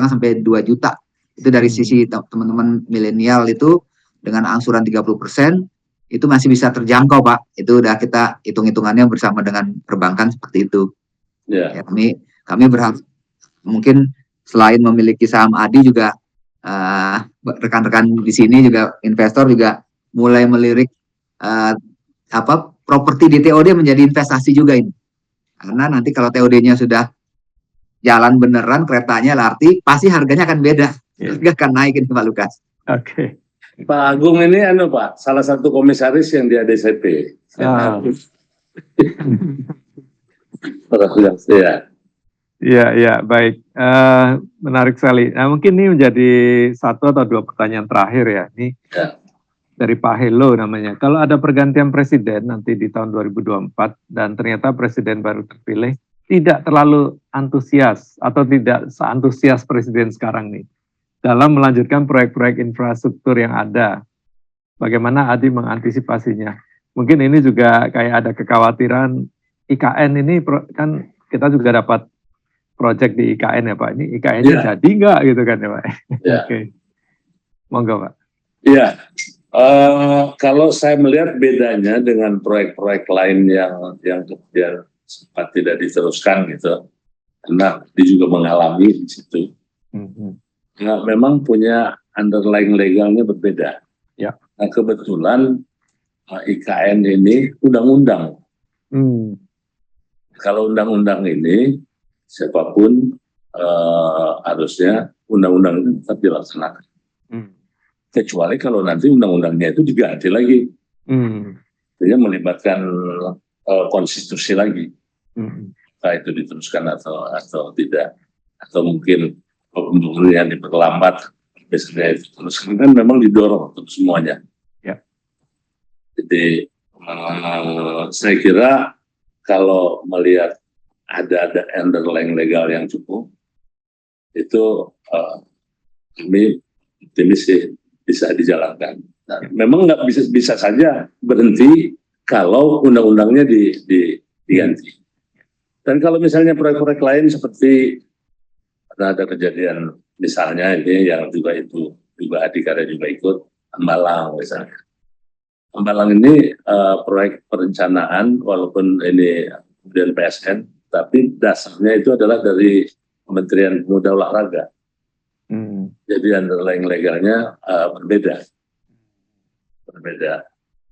sampai 2 juta. Itu dari sisi teman-teman milenial itu dengan angsuran 30%, itu masih bisa terjangkau Pak. Itu udah kita hitung-hitungannya bersama dengan perbankan seperti itu. Yeah. Ya, kami berharap mungkin selain memiliki saham ADI juga rekan-rekan di sini juga investor juga mulai melirik properti di TOD menjadi investasi juga ini. Karena nanti kalau TOD-nya sudah jalan beneran, keretanya LRT, pasti harganya akan beda. Harga akan naik ini Pak Lukas. Oke. Pak Agung ini Pak, salah satu komisaris yang di ADCP. Iya, baik. Menarik sekali. Nah, mungkin ini menjadi 1 atau 2 pertanyaan terakhir ya. Ini dari Pak Helo namanya. Kalau ada pergantian presiden nanti di tahun 2024 dan ternyata presiden baru terpilih tidak terlalu antusias atau tidak seantusias presiden sekarang nih dalam melanjutkan proyek-proyek infrastruktur yang ada. Bagaimana Adi mengantisipasinya? Mungkin ini juga kayak ada kekhawatiran IKN ini kan kita juga dapat proyek di IKN ya Pak. Ini IKN-nya jadi nggak gitu kan ya Pak? Oke. Monggo Pak. Iya. Kalau saya melihat bedanya dengan proyek-proyek lain yang kemudian sempat tidak diteruskan gitu, karena dia juga mengalami di situ. Nah, memang punya underlying legalnya berbeda. Ya. Nah, kebetulan IKN ini undang-undang. Kalau undang-undang ini siapapun harusnya undang-undang itu tetap dilaksanakan. Kecuali kalau nanti undang-undangnya itu diganti lagi. Jadi melibatkan konstitusi lagi. apakah itu diteruskan atau tidak, atau mungkin pembangunan diperlambat, biasanya itu terus kan memang didorong untuk semuanya. Ya. Jadi saya kira kalau melihat ada underlying legal yang cukup, itu kami optimis sih bisa dijalankan. Nah, memang nggak bisa saja berhenti kalau undang-undangnya diganti. Dan kalau misalnya proyek-proyek lain seperti ada kejadian misalnya ini yang juga Adikarya juga ikut, Hambalang misalnya. Hambalang ini proyek perencanaan walaupun ini kemudian PSN, tapi dasarnya itu adalah dari Kementerian Pemuda Olahraga. Jadi underlying legalnya berbeda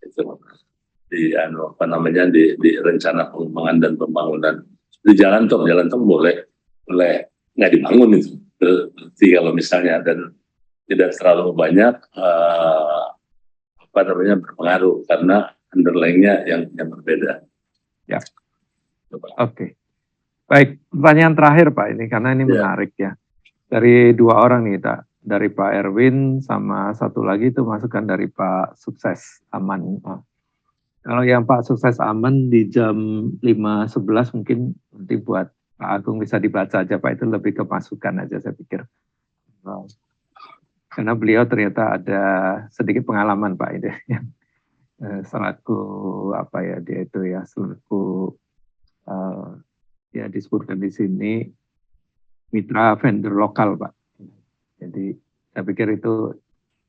itu di di rencana pengembangan dan pembangunan di jalan tol boleh nggak dibangun itu berarti kalau misalnya dan tidak terlalu banyak berpengaruh karena underlyingnya yang berbeda. Ya. Oke. Baik, pertanyaan terakhir Pak ini karena ini menarik ya. Dari dua orang nih, dari Pak Erwin sama satu lagi itu masukan dari Pak Sukses Aman. Kalau yang Pak Sukses Aman di jam 5.11 mungkin nanti buat Pak Agung bisa dibaca aja Pak, itu lebih ke masukan aja saya pikir. Karena beliau ternyata ada sedikit pengalaman Pak ini. Selaku dia itu ya, selaku ya disebutkan di sini mitra vendor lokal Pak. Jadi saya pikir itu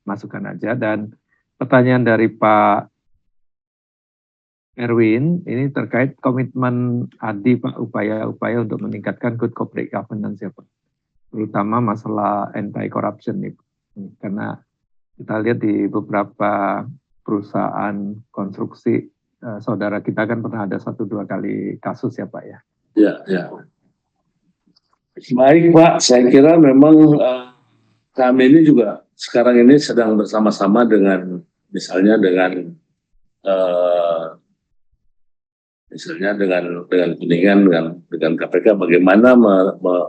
masukan aja. Dan pertanyaan dari Pak Erwin ini terkait komitmen ADI Pak, upaya-upaya untuk meningkatkan good corporate governance ya Pak, terutama masalah anti-corruption nih, karena kita lihat di beberapa perusahaan konstruksi saudara kita kan pernah ada 1-2 kali kasus ya Pak ya. Ya. Baik Pak, saya kira memang kami ini juga sekarang ini sedang bersama-sama dengan misalnya dengan Kuningan dengan KPK bagaimana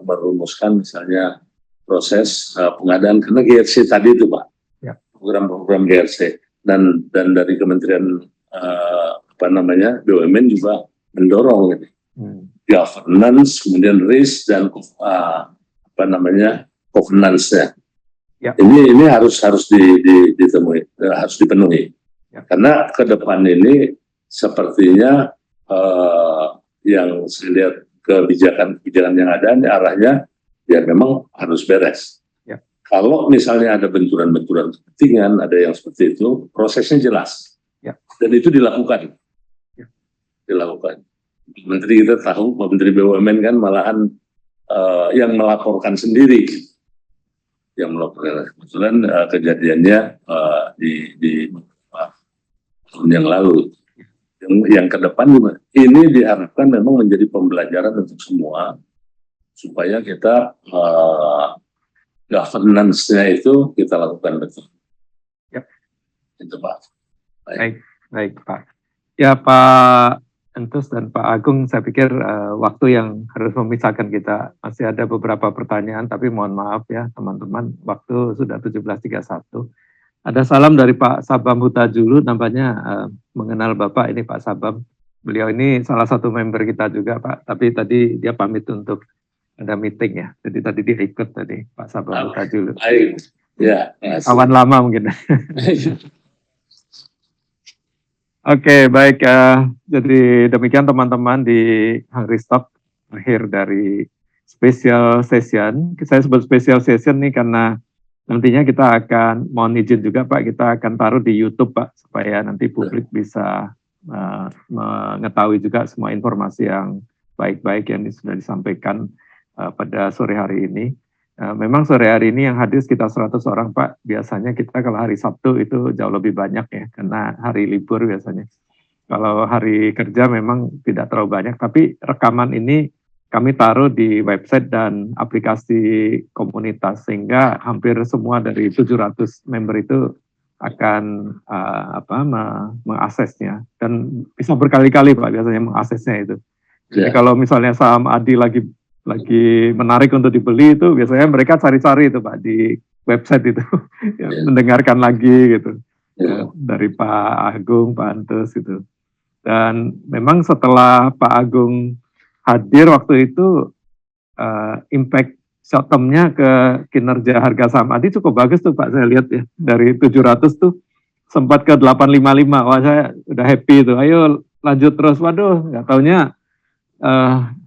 merumuskan misalnya proses pengadaan karena GRC tadi itu Pak, ya. Program-program GRC dan dari Kementerian BUMN juga mendorong ini. Governance, kemudian risk dan governance-nya. Ya. Ini harus ditemui, harus dipenuhi. Ya. Karena ke depan ini sepertinya yang saya lihat kebijakan yang ada arahnya ya memang harus beres. Ya. Kalau misalnya ada benturan-benturan kepentingan, ada yang seperti itu, prosesnya jelas. Ya. Dan itu dilakukan. Ya. Dilakukan. Menteri kita tahu, Menteri BUMN kan malahan yang melaporkan sendiri, kebetulan kejadiannya di tahun yang lalu. Yang ke depan ini diharapkan memang menjadi pembelajaran untuk semua supaya kita governance-nya itu kita lakukan betul. Yep. Itu Pak. Baik Pak. Ya Pak Entus dan Pak Agung, saya pikir waktu yang harus memisahkan kita. Masih ada beberapa pertanyaan, tapi mohon maaf ya teman-teman, waktu sudah 17.31. Ada salam dari Pak Sabam Hutajulu, nampaknya mengenal Bapak ini Pak Sabam. Beliau ini salah satu member kita juga Pak, tapi tadi dia pamit untuk ada meeting ya. Jadi tadi dia ikut tadi Pak Sabam Hutajulu. Ya, kawan lama mungkin. Oke, baik. Jadi demikian teman-teman di Hungry Stock, akhir dari special session. Saya sebut special session nih karena nantinya kita akan, mohon izin juga Pak, kita akan taruh di YouTube Pak, supaya nanti publik bisa mengetahui juga semua informasi yang baik-baik yang sudah disampaikan pada sore hari ini. Memang sore hari ini yang hadir sekitar 100 orang Pak. Biasanya kita kalau hari Sabtu itu jauh lebih banyak ya, karena hari libur biasanya. Kalau hari kerja memang tidak terlalu banyak, tapi rekaman ini kami taruh di website dan aplikasi komunitas, sehingga hampir semua dari 700 member itu akan mengaksesnya. Dan bisa berkali-kali Pak biasanya mengaksesnya itu. Jadi Ya. kalau misalnya saham ADI lagi menarik untuk dibeli itu biasanya mereka cari-cari itu Pak di website itu ya, mendengarkan lagi gitu dari Pak Agung, Pak Antus gitu. Dan memang setelah Pak Agung hadir waktu itu impact short term-nya ke kinerja harga saham ADI cukup bagus tuh Pak, saya lihat ya. Dari 700 tuh sempat ke 855. Wah, saya udah happy tuh. Ayo lanjut terus. Waduh, nggak taunya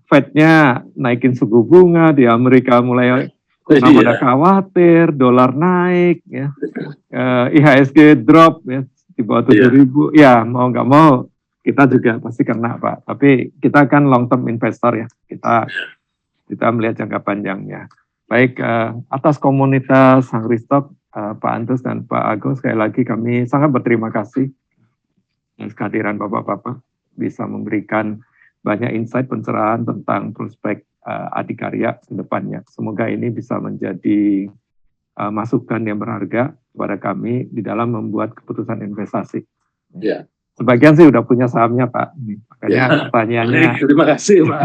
Fed-nya naikin suku bunga, di Amerika mulai pada khawatir, dolar naik, ya, IHSG drop ya di bawah 7.000. Ya mau nggak mau kita juga pasti kena Pak. Tapi kita kan long term investor ya. Kita melihat jangka panjangnya. Baik, atas komunitas Hungry Stock, Pak Antus dan Pak Agung, sekali lagi kami sangat berterima kasih atas kehadiran Bapak-Bapak bisa memberikan banyak insight pencerahan tentang prospek Adikarya ke depannya. Semoga ini bisa menjadi masukan yang berharga kepada kami di dalam membuat keputusan investasi. Ya. Sebagian sih udah punya sahamnya Pak, makanya pertanyaannya. Terima kasih Pak.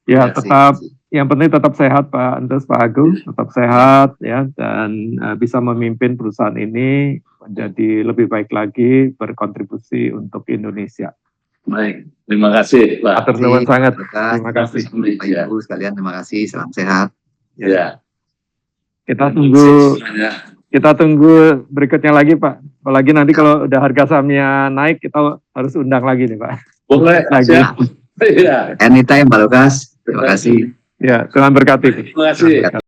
Ya, tetap yang penting tetap sehat Pak Antus, Pak Agung, tetap sehat ya, dan bisa memimpin perusahaan ini menjadi lebih baik lagi, berkontribusi untuk Indonesia. Baik, terima kasih Pak. Atur nuwun sangat. Terima kasih. Bapak Ibu sekalian, terima kasih. Salam sehat. Ya. Kita tunggu berikutnya lagi Pak. Apalagi nanti kalau udah harga sahamnya naik, kita harus undang lagi nih Pak. Boleh Lagi. Iya. Anytime Pak Lukas. Terima kasih. Ya, Tuhan berkati. Terima kasih.